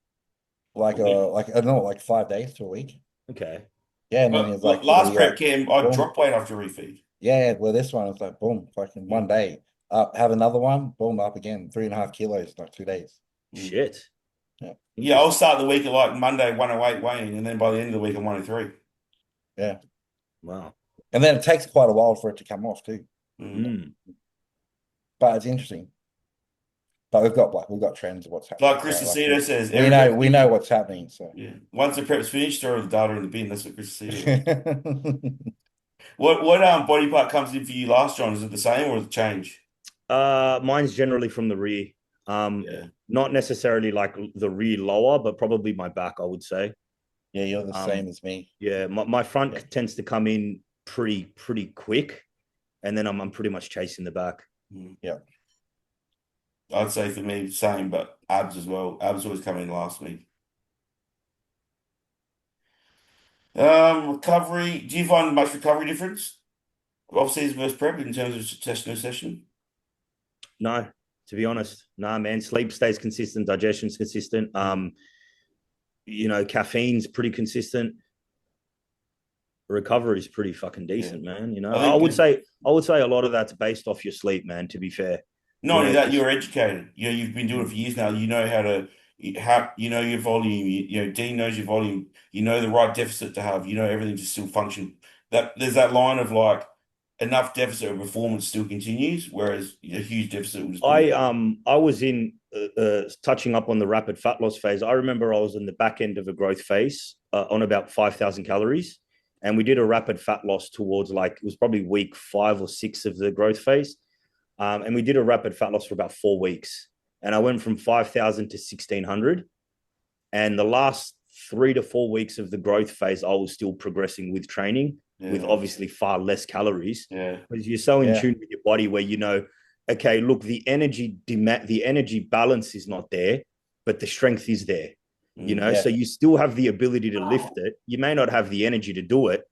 Like I don't know, like 5 days to a week. Okay. Yeah, and then he's like last prep Cam, I dropped weight after refeed. Yeah, well, this one is like boom, fucking 1 day. Up, have another one, boom, up again, 3.5 kilos, like 2 days. Shit. Yeah, I'll start the week at like Monday 108 weighing, and then by the end of the week I'm 103. Yeah. Wow. And then it takes quite a while for it to come off too. But it's interesting. But we've got trends of what's happening. Like Chris Aceto says, we know what's happening. So yeah, once the prep's finished, throw the data in the bin. That's what Chris says. What body part comes in for you last, John? Is it the same or does it change? Mine's generally from the rear. Not necessarily like the rear lower, but probably my back, I would say. Yeah, you're the same as me. Yeah, my front tends to come in pretty quick, and then I'm pretty much chasing the back. Yeah. I'd say for me, same, but abs as well. Abs always come in last week. Recovery. Do you find much recovery difference? Off-season versus prep in terms of session? No, to be honest. No, man. Sleep stays consistent, digestion's consistent. Caffeine's pretty consistent. Recovery is pretty fucking decent, man. I would say a lot of that's based off your sleep, man, to be fair. Not only that, you're educated. You've been doing it for years now. You know your volume. Dean knows your volume. You know the right deficit to have. You know everything to still function. That there's that line of like enough deficit of performance still continues, whereas a huge deficit will just. I was in touching up on the rapid fat loss phase. I remember I was in the back end of a growth phase on about 5,000 calories, and we did a rapid fat loss towards it was probably week 5 or 6 of the growth phase. And we did a rapid fat loss for about 4 weeks. And I went from 5,000 to 1,600. And the last 3 to 4 weeks of the growth phase, I was still progressing with training with obviously far less calories. Yeah. Because you're so in tune with your body where okay, look, the energy balance is not there, but the strength is there. So you still have the ability to lift it. You may not have the energy to do it,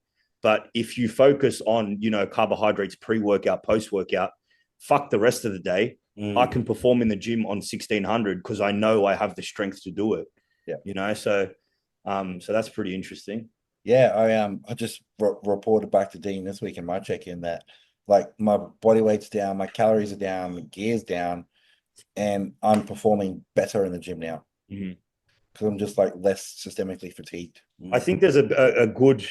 but if you focus on, carbohydrates pre-workout, post-workout, fuck the rest of the day. I can perform in the gym on 1,600 because I know I have the strength to do it. Yeah. So that's pretty interesting. Yeah, I just reported back to Dean this week in my check-in that like my body weight's down, my calories are down, my gear's down, and I'm performing better in the gym now because I'm just like less systemically fatigued. I think there's a good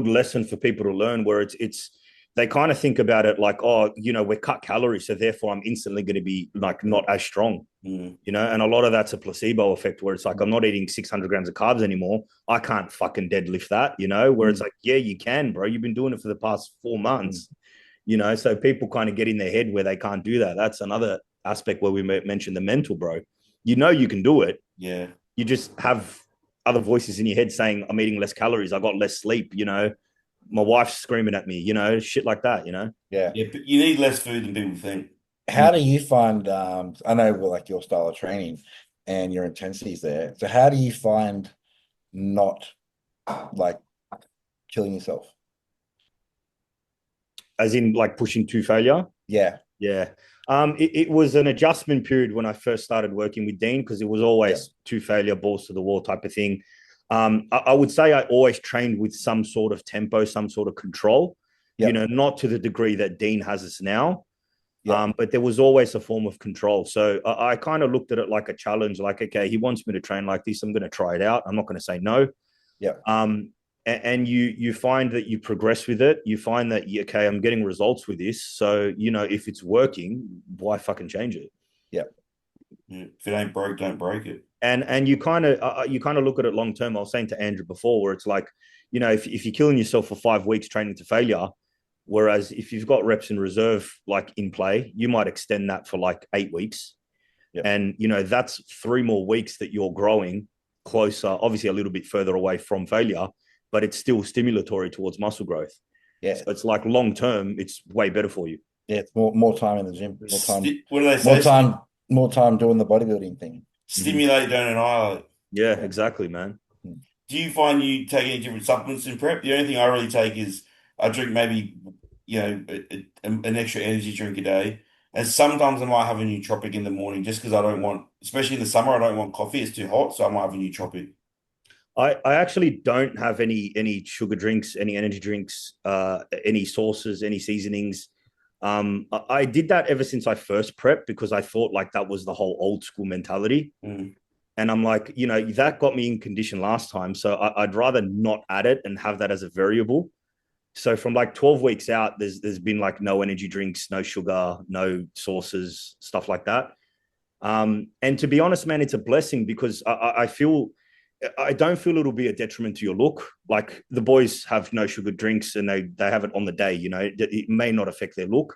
lesson for people to learn where it's they kind of think about it like, we're cut calories, so therefore I'm instantly going to be like not as strong, and a lot of that's a placebo effect where it's like, I'm not eating 600 grams of carbs anymore. I can't fucking deadlift that, where it's like, yeah, you can, bro. You've been doing it for the past 4 months, so people kind of get in their head where they can't do that. That's another aspect where we mentioned the mental, bro. You can do it. Yeah. You just have other voices in your head saying, I'm eating less calories. I got less sleep, my wife's screaming at me, shit like that, Yeah. Yeah, but you need less food than people think. How do you find, I know like your style of training and your intensities there. So how do you find not like killing yourself? As in like pushing to failure? Yeah. Yeah. It was an adjustment period when I first started working with Dean because it was always to failure, balls to the wall type of thing. I would say I always trained with some sort of tempo, some sort of control, not to the degree that Dean has us now. But there was always a form of control. So I kind of looked at it like a challenge, like, okay, he wants me to train like this. I'm going to try it out. I'm not going to say no. Yeah. And you find that you progress with it. You find that, okay, I'm getting results with this. So, if it's working, why fucking change it? Yeah. If it ain't broke, don't break it. And you kind of look at it long term. I was saying to Andrew before, where it's like, if you're killing yourself for 5 weeks training to failure, Whereas if you've got reps in reserve, like in play, you might extend that for like 8 weeks. Yep. And, you know, that's 3 more weeks that you're growing closer, obviously a little bit further away from failure, but it's still stimulatory towards muscle growth. Yeah. So it's like long term, it's way better for you. Yeah, it's more time in the gym, more time, What do they say? more time doing the bodybuilding thing. Stimulate, don't annihilate. Yeah, exactly, man. Do you find you take any different supplements in prep? The only thing I really take is I drink maybe, an extra energy drink a day. And sometimes I might have a nootropic in the morning just because I don't want, especially in the summer, I don't want coffee. It's too hot. So I might have a nootropic. I actually don't have any sugar drinks, any energy drinks, any sauces, any seasonings. I did that ever since I first prepped because I thought like that was the whole old school mentality. Mm. And I'm like, you know, that got me in condition last time. So I'd rather not add it and have that as a variable. So from like 12 weeks out, there's been like no energy drinks, no sugar, no sauces, stuff like that. And to be honest, man, it's a blessing because I don't feel it'll be a detriment to your look. Like the boys have no sugar drinks and they have it on the day, you know, it may not affect their look.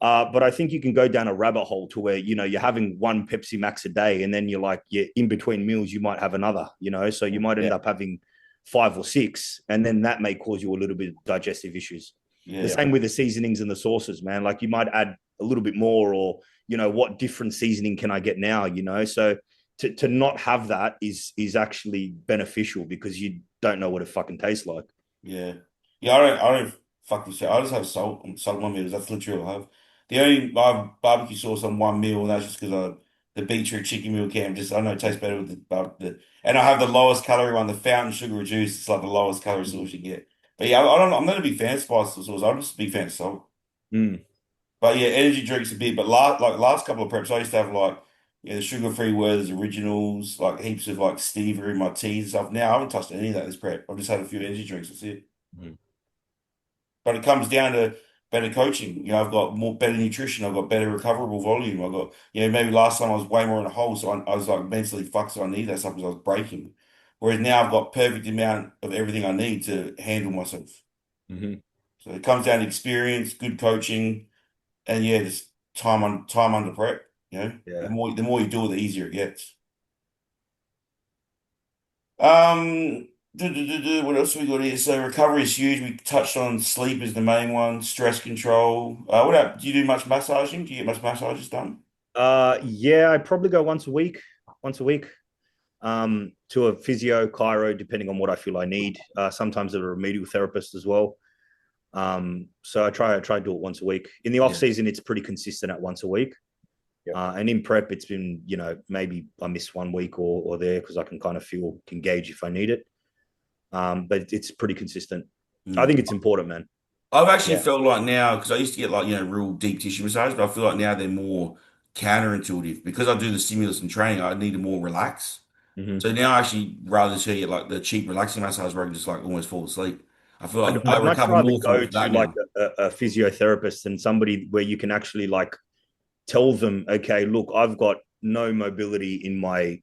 But I think you can go down a rabbit hole to where, you know, you're having one Pepsi Max a day and then you're in between meals, you might have another, you know, so you might end up having 5 or 6, and then that may cause you a little bit of digestive issues. Yeah. The same with the seasonings and the sauces, man. Like you might add a little bit more, or, you know, what different seasoning can I get now, you know? So to not have that is actually beneficial because you don't know what it fucking tastes like. Yeah. Yeah, I don't fuck with salt. I just have salt on my meals. That's literally all I have. I have barbecue sauce on one meal, and that's just because the beetroot chicken meal can I know it tastes better with and I have the lowest calorie one, the fountain sugar reduced. It's like the lowest calorie sauce you get. But yeah, I'm not a big fan of spicy sauce. I'm just a big fan of salt. Mm. But yeah, energy drinks a bit. But last couple of preps, I used to have like the sugar-free Werther's originals, like heaps of like stevia in my teas and stuff. Now I haven't touched any of that this prep. I've just had a few energy drinks. That's it. Mm. But it comes down to better coaching. You know, I've got better nutrition. I've got better recoverable volume. I've got, maybe last time I was way more in a hole, so I was like mentally fucked, so I need that stuff because I was breaking. Whereas now I've got perfect amount of everything I need to handle myself. Mm-hmm. So it comes down to experience, good coaching, and just time under prep. You know, the more you do it, the easier it gets. What else we got here? So recovery is huge. We touched on sleep is the main one, stress control. What else? Do you do much massaging? Do you get much massages done? Yeah, I probably go once a week. To a physio, chiro, depending on what I feel I need. Sometimes a remedial therapist as well. So I try to do it once a week. In the off season, it's pretty consistent at once a week. And in prep, it's been, maybe I miss 1 week or there because I can kind of can gauge if I need it. But it's pretty consistent. I think it's important, man. I've actually felt like now, because I used to get like, real deep tissue massage, but I feel like now they're more counterintuitive because I do the stimulus and training. I need to more relax. Mm-hmm. So now I actually rather see it like the cheap relaxing massage where I can just like almost fall asleep. I feel like I recover more from it to like a physiotherapist than somebody where you can actually like tell them, okay, look, I've got no mobility in my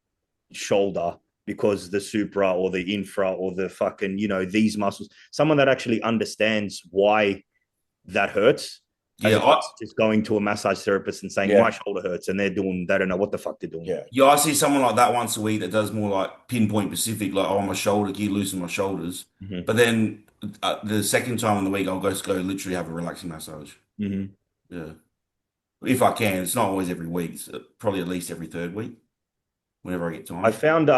shoulder because the supra or the infra or the fucking, these muscles, someone that actually understands why that hurts. As opposed to just going to a massage therapist and saying my shoulder hurts and they don't know what the fuck they're doing. Yeah, I see someone like that once a week that does more like pinpoint specific, like, my shoulder, can you loosen my shoulders? Mm-hmm. But then the second time in the week, I'll go literally have a relaxing massage. Mm-hmm. Yeah. If I can. It's not always every week. It's probably at least every third week, whenever I get time. I found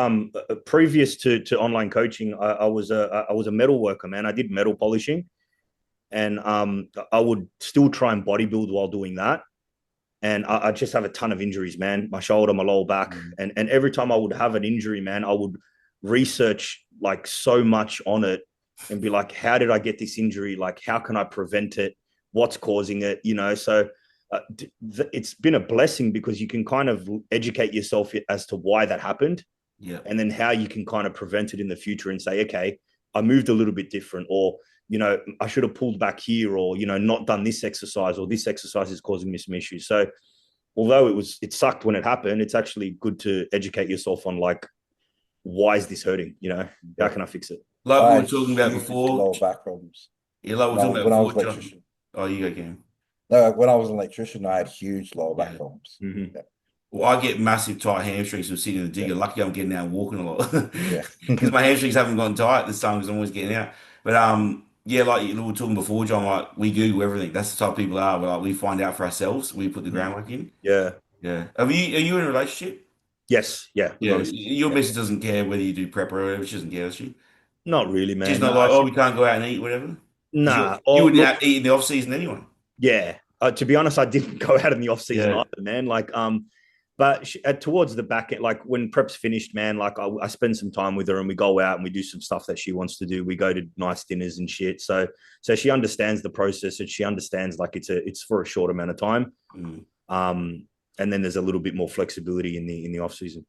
previous to online coaching, I was a metal worker, man. I did metal polishing. And I would still try and bodybuild while doing that. And I just have a ton of injuries, man. My shoulder, my lower back. And every time I would have an injury, man, I would research like so much on it and be like, how did I get this injury? Like, how can I prevent it? What's causing it? So it's been a blessing because you can kind of educate yourself as to why that happened. Yeah. And then how you can kind of prevent it in the future and say, okay, I moved a little bit different, or I should have pulled back here, or, not done this exercise, or this exercise is causing me some issues. So although it sucked when it happened, it's actually good to educate yourself on like, why is this hurting? How can I fix it? Like we were talking about before. Lower back problems. Yeah, like we were talking about before, John. Oh, you go, Cam. No, like when I was an electrician, I had huge lower back Yeah. problems. Hmm. Yeah. Well, I get massive tight hamstrings from sitting in the Yeah. digger. Lucky I'm getting out and walking a lot Yeah. because my hamstrings haven't gotten tight this time because I'm always getting out. But yeah, like you were talking before, John, like we Google everything. That's the type of people are. Like we find out for ourselves. We put the groundwork in. Yeah. Yeah. Are you in a relationship? Yes. Yeah. We Yeah. got a Your yeah. missus doesn't care whether you do prep or whatever. She doesn't care, does she? Not really, She's man. not Nah, like, oh, we can't go out and eat, whatever. Because nah. you Oh, wouldn't look. eat in the off season anyway. Yeah. To be honest, I didn't go out in the off season Yeah. either, man. But towards the back end, like when prep's finished, man, like I spend some time with her and we go out and we do some stuff that she wants to do. We go to nice dinners and shit. So she understands the process and she understands like it's for a short amount of time. Mm. And then there's a little bit more flexibility in the off season.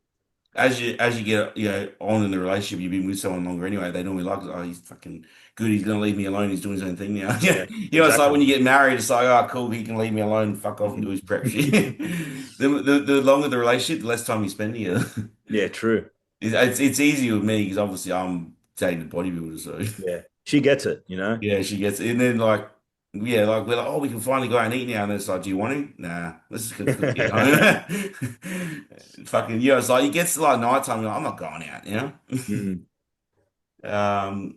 As you get on in the relationship, you've been with someone longer anyway. They normally like, oh, he's fucking good. He's gonna leave me alone. He's doing his own thing now. Yeah, Yeah, it's like exactly. when you get married, it's like, oh, cool. He can leave me alone. Fuck off and do his prep shit. The longer the relationship, the less time you spend together. Yeah, true. It's easy with me because obviously I'm dating a bodybuilder, so Yeah, she gets it, you know. yeah, she gets it. And then like yeah, like we're like, oh, we can finally go out and eat now. And it's like, do you want to? Nah, let's just get home. Fucking it's like it gets to like nighttime, you're like, I'm not going out, you know? Mm. Um,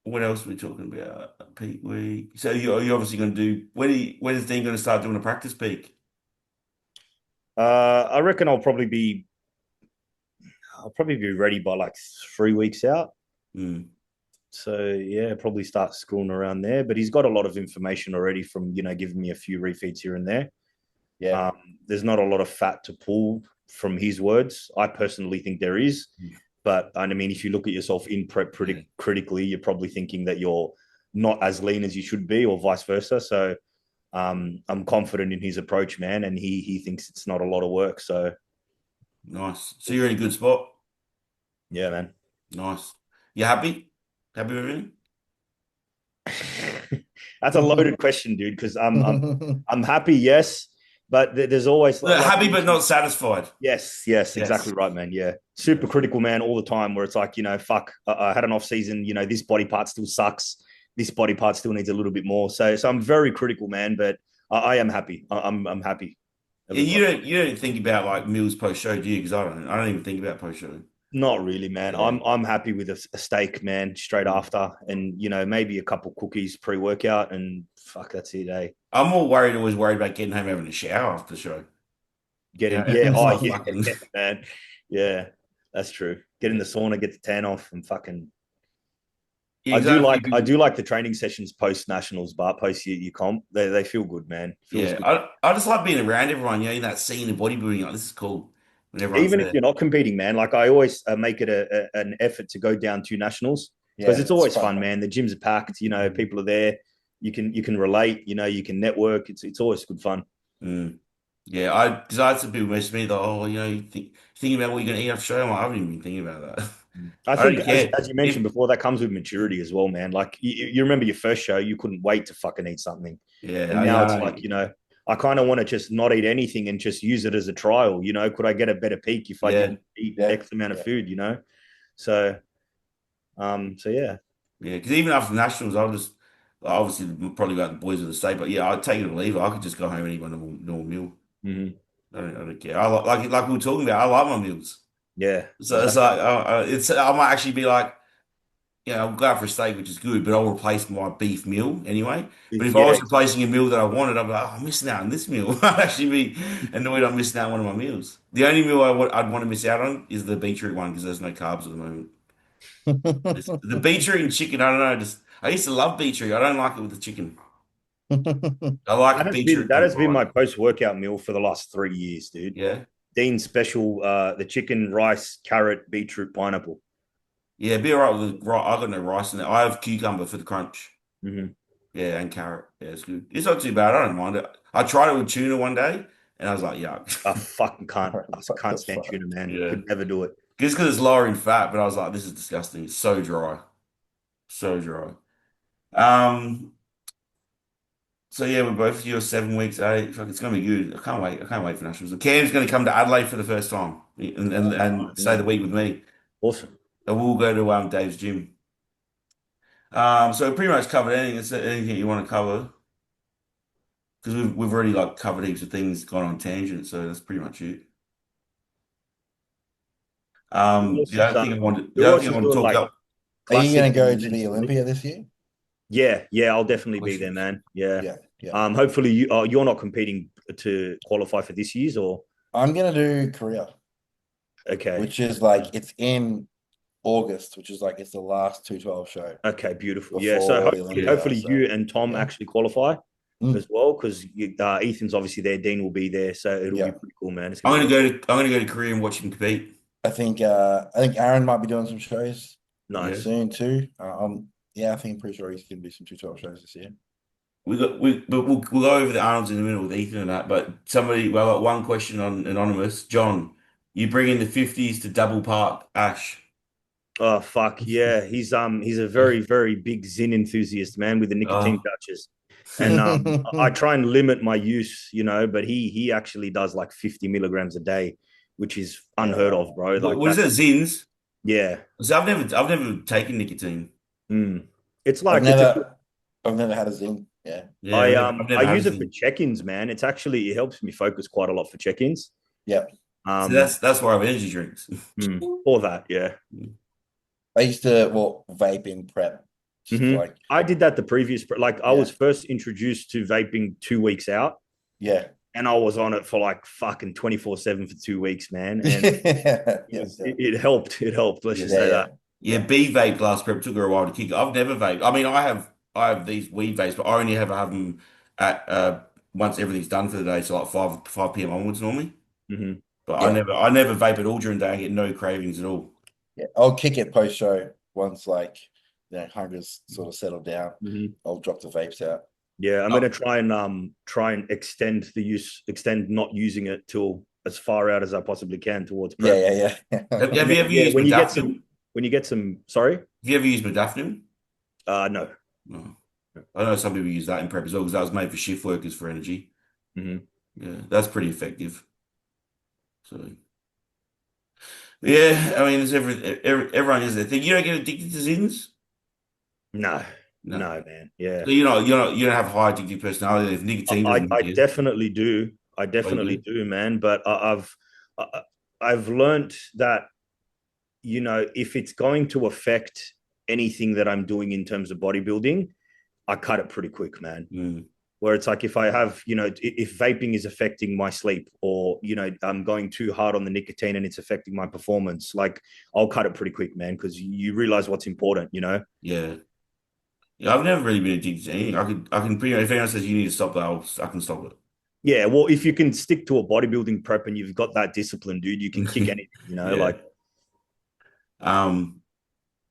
what else are we talking about? Peak week. So you're obviously going to do when is Dean going to start doing a practice peak? I reckon I'll probably be ready by like 3 weeks out. Mm. So yeah, probably start schooling around there. But he's got a lot of information already from giving me a few refeeds here and there. Yeah. There's not a lot of fat to pull from his words. I personally think there is. But I mean, if you look at yourself in prep pretty critically, you're probably thinking that you're not as lean as you should be, or vice versa. So I'm confident in his approach, man, and he thinks it's not a lot of work. So Nice. So you're in a good spot. yeah, man. Nice. You happy? Happy with everything? That's a loaded question, dude. Because I'm happy, yes, but there's always Happy but not satisfied. Yes, exactly right, man. Yeah, super critical, man, all the time. Where it's like, fuck, I had an off season. This body part still sucks. This body part still needs a little bit more. So I'm very critical, man. But I am happy. I'm happy. Yeah, you don't think about like meals post show, do you? Because I don't even think about post show. Not really, man. Yeah. I'm happy with a steak, man, straight after, and maybe a couple cookies pre workout, and fuck, that's it, eh? I'm always worried about getting home having a shower after the show. Yeah, man. Yeah, that's true. Get in the sauna, get the tan off, and fucking. Yeah, exactly. I do like the training sessions post nationals, but post your comp, they feel good, man. Feels good. I just like being around everyone. In that scene of bodybuilding, like this is cool. When everyone's Even there. if you're not competing, man, like I always make it an effort to go down to nationals because it's always fun, man. The gyms are packed, people are there. You can relate, you can network. It's always good fun. Mm. Yeah, because I had some people message me that, oh, you thinking about what you're gonna eat after show. I'm like, I haven't even been thinking about that. I think, as you mentioned before, that comes with maturity as well, man. Like you remember your first show, you couldn't wait to fucking eat something. Yeah, and now it's like, I kind of want to just not eat anything and just use it as a trial. Could I get a better peak if I didn't eat X amount of food? So, yeah. Yeah, because even after nationals, I'll just obviously probably got the boys of the state, but yeah, I'd take it or leave it. I could just go home and eat my normal meal. Mm-hmm. I don't care. I like we were talking about. I like my meals. Yeah. So it's like I might actually be like, I'll go out for a steak, which is good, but I'll replace my beef meal anyway. But if I was replacing a meal that I wanted, I'd be like, oh, I'm missing out on this meal. I'd actually be annoyed I'm missing out on one of my meals. The only meal I'd want to miss out on is the beetroot one because there's no carbs at the moment. The beetroot and chicken, I don't know. I used to love beetroot. I don't like it with the chicken. I like beetroot. That has been my post-workout meal for the last 3 years, dude. Yeah. Dean's special, the chicken, rice, carrot, beetroot, pineapple. Yeah, be all right with the I got no rice in it. I have cucumber for the crunch. Mm-hmm. Yeah, and carrot. Yeah, it's good. It's not too bad. I don't mind it. I tried it with tuna one day, and I was like, yuck. I fucking can't. I can't stand tuna, man. Yeah. Could never do it. Just because it's lower in fat, but I was like, this is disgusting. It's so dry. So dry. So yeah, we're both here 7 weeks, 8. Fuck, it's gonna be good. I can't wait. I can't wait for nationals. Cam's gonna come to Adelaide for the first time and stay the week with me. Awesome. And we'll go to Dave's gym. So we pretty much covered anything. Is there anything you want to cover? Because we've already like covered heaps of things, gone on tangent. So that's pretty much it. Who else The is other thing I wanted, the who other else thing I is want to doing talk like about. Are you classic gonna go and to then the something? Olympia this year? Yeah, I'll definitely be there, Questions. man. Yeah. Yeah, yeah. Hopefully you're not competing to qualify for this year's or I'm gonna do Korea, okay. which is like it's in August, which is like it's the last 212 show Okay, beautiful. Yeah. So before the Yeah. Olympia. hopefully you So and Tom yeah. actually qualify Mm, as well because Ethan's obviously there. Dean will be there, so it'll be yeah. pretty cool, man. It's I'm gonna be gonna awesome. go to I'm gonna go to Korea and watch him compete. I think Aaron might be doing some shows Yeah. Nice. soon too. Yeah, I think I'm pretty sure he's gonna do some 212 shows this year. But we'll go over the Arnold's in the middle with Ethan and that. But well, got one question on Anonymous. John, you bring in the 50s to double park Ash. Oh fuck yeah, he's a very very big Zin enthusiast, man, with the nicotine Oh, pouches, and I try and limit my use, but he actually does like 50 milligrams a day, which is Yeah, unheard right. of, bro. Like what is that? that's Zins? yeah, So I've never taken nicotine. mm. It's I've like it's a good. never I've never had a Zing. Yeah. Yeah, I've I never had a use it for Zin. check-ins, man. It helps me focus quite a lot for check-ins. Yeah. So Um, that's why I have energy drinks. for that, yeah. I used to vape in prep. Just like I did that the previous, like I yeah. was first introduced to vaping 2 weeks out. Yeah. And I was on it for like fucking 24/7 for 2 weeks, man. And Yeah. Yeah. it helped. It helped. Let's just Yeah. say Yeah. that. Yeah, B vape last prep took her a while to kick. I've never vaped. I mean, I have these weed vapes, but I only ever have them at once everything's done for the day, so like five p.m. onwards normally. Hmm. But Yeah. I never vape at all during the day. I get no cravings at all. Yeah. I'll kick it post show once hunger's sort of settled down. Hmm. I'll drop the vapes out. Yeah, I'm Oh, gonna try and extend not using it till as far out as I possibly can towards Yeah. prep. Yeah. have, Yeah. have you ever Yeah, used modafinil? when you get some, sorry, Have you ever used modafinil? no. No. I know some people use that in prep as well because that was made for shift workers for energy. Hmm. Yeah, that's pretty effective. So yeah, I mean, everyone is their thing. You don't get addicted to Zins? No, No. no, man. Yeah, So you don't have high addictive personality. If nicotine doesn't I get you, definitely do. I oh, you definitely do? do, man. But I- I've learned that if it's going to affect anything that I'm doing in terms of bodybuilding, I cut it pretty quick, man. Mm. Where it's like if I have, if vaping is affecting my sleep or, I'm going too hard on the nicotine and it's affecting my performance, like I'll cut it pretty quick, man, because you realize what's important. Yeah. Yeah, I've never really been addicted to anything. I can pretty much, if anyone says you need to stop that, I can stop it. Yeah, well, if you can stick to a bodybuilding prep and you've got that discipline, dude, you can kick anything. Yeah. Like Um,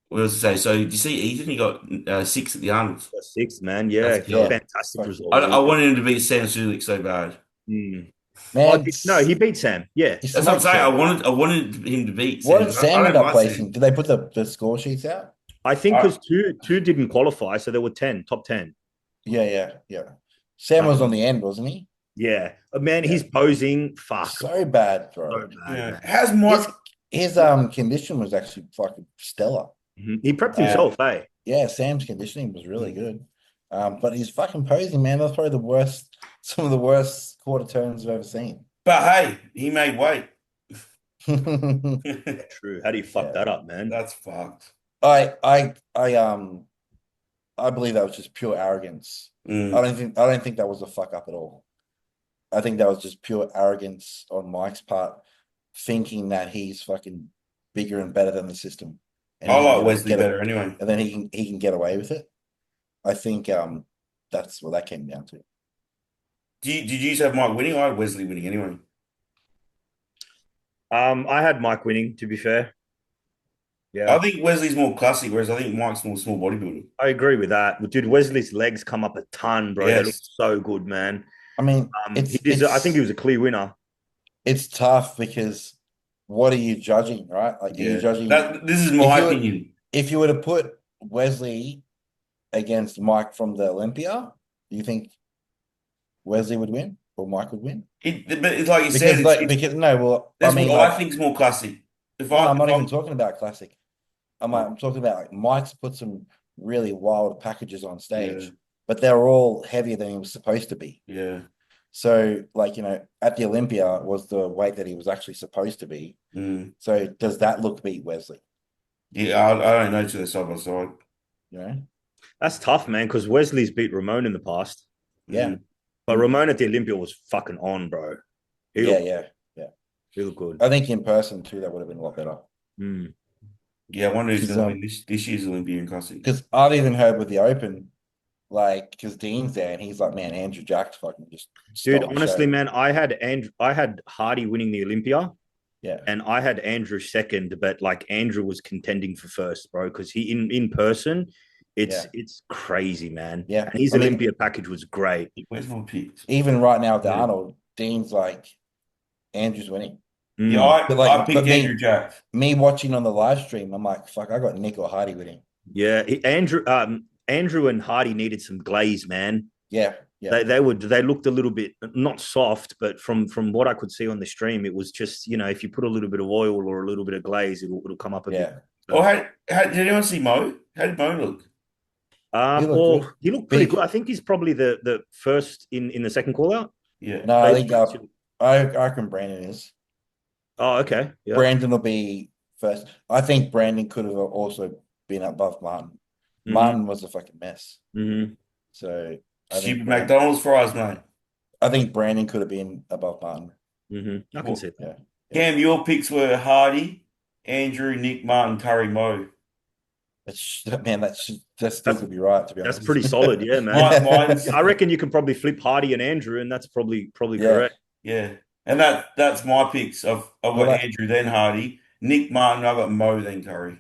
what else to say? So did you see Ethan? He got 6 at the Arnold's. six, man. Yeah, That's killer. fantastic Fuck result. I wanted him to beat Sam Sulik so bad. Mm. Man, No, he beat Sam. Yeah. he That's what I'm smoked saying. Sam. I wanted him to beat What Sam. did I Sam don't end up like placing? Sam. Did they put the score sheets out? I think I, because two didn't qualify, so there were 10, top 10. Yeah. Sam was on Um, the end, wasn't he? yeah. Man, Yeah. he's posing. Fuck. So bad, bro. So bad, yeah. man. How's Mike? His condition was actually fucking stellar. Mhm. He prepped Uh, himself, hey. Yeah, Sam's conditioning was really good. But he's fucking posing, man. That's probably some of the worst quarter turns I've ever seen. But hey, he made weight. Yeah, true. How do you fuck Yeah. that up, man? That's fucked. I believe that was just pure arrogance. Mm. I don't think that was a fuck up at all. I think that was just pure arrogance on Mike's part, thinking that he's fucking bigger and better than the system. And I he can like Wesley get better anyway. and then he can get away with it. I think that's what that came down to. Did you used to have Mike winning? I had Wesley winning anyway. I had Mike winning, to be fair. I Yeah, think Wesley's more classic, whereas I think Mike's more small bodybuilder. I agree with that. Dude, Wesley's legs come up a ton, bro. They look Yes. so good, man. I mean, I think he was a clear winner. it's tough because what are you judging, right? Like, are you Yeah. judging? This is my opinion. If you were to put Wesley against Mike from the Olympia, do you think Wesley would win or Mike would win? But it's like you said, I mean, I think it's more classic. I'm not even talking about classic. I'm talking about like Mike's put some really wild packages on stage, Yeah. but they were all heavier than he was supposed to be. Yeah. So, like, at the Olympia was the weight that he was actually supposed to be. Mm. So, does that look beat Wesley? Yeah, I don't know to the side by side. You know? That's tough, man, because Wesley's beat Ramon in the past. Yeah. But Ramon at the Olympia was fucking on, bro. He Yeah, looked, yeah. he looked good. I think in person too, that would have been a lot better. Mm. Yeah, I wonder who's Because, going to win this year's Olympian Classic. Because I've even heard with the Open, like, because Dean's there and he's like, man, Andrew Jack's fucking just Dude, stole the honestly, show. man, I had Hardy winning the Olympia. Yeah. And I had Andrew second, but like Andrew was contending for first, bro, because he in person, it's crazy, man. Yeah. And his Olympia package was great. Where's my picks? Even right now with Yeah. Arnold, Dean's like, Andrew's winning. Yeah, But like, I picked Andrew Jack. Me watching on the live stream, I'm like, fuck, I got Nick or Hardy winning. Yeah, Andrew and Hardy needed some glaze, man. Yeah. They looked a little bit not soft, but from what I could see on the stream, it was just, if you put a little bit of oil or a little bit of glaze, it'll come up a bit. Oh, how did anyone see Mo? How did Mo look? He looked pretty good. I think he's probably the first in the second call out. Yeah. No, I think I reckon Brandon is. Oh, okay. Yeah. Brandon will be first. I think Brandon could have also been above Martin. Martin was a fucking mess. So Stupid McDonald's fries, mate. I think Brandon could have been above Martin. I can see that. Yeah. Cam, your picks were Hardy, Andrew, Nick, Martin, Curry, Mo. That still could be right, to be honest. That's pretty solid, yeah, man. Mine's, I reckon you can probably flip Hardy and Andrew, and that's probably correct. Yeah. And that's my picks. I've got Andrew, then Hardy. Nick, Martin, I've got Mo, then Curry.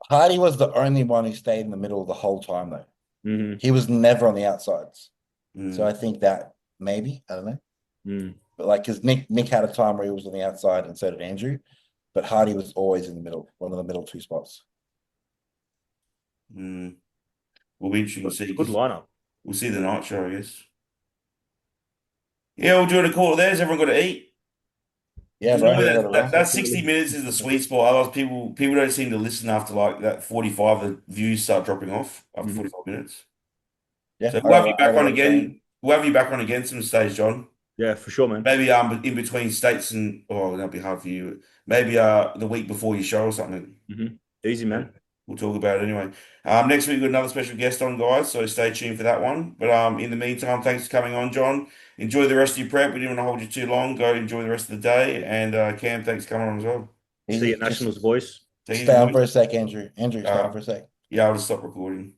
Hardy was the only one who stayed in the middle the whole time, though. He was never on the outsides. So I think that maybe, I don't know. But like, because Nick had a time where he was on the outside and so did Andrew, but Hardy was always in the middle, one of the middle two spots. Will be interesting to see. Good lineup. We'll see the night show, I guess. Yeah, we'll do it a call. There's everyone got to eat. Yeah, bro. That 60 minutes is the sweet spot. Otherwise, people don't seem to listen after like that 45. The views start dropping off after 45 minutes. Yeah, so we'll have you back on again. We'll have you back on again some stage, John. Yeah, for sure, man. Maybe in between states and that'll be hard for you. Maybe the week before your show or something. Easy, man. We'll talk about it anyway. Next week we've got another special guest on, guys. So stay tuned for that one. But in the meantime, thanks for coming on, John. Enjoy the rest of your prep. We didn't want to hold you too long. Go enjoy the rest of the day. And Cam, thanks for coming on as well. See you at Nationals, boys. Stay on for a sec, Andrew. Stay on for a sec. Yeah, I'll just stop recording.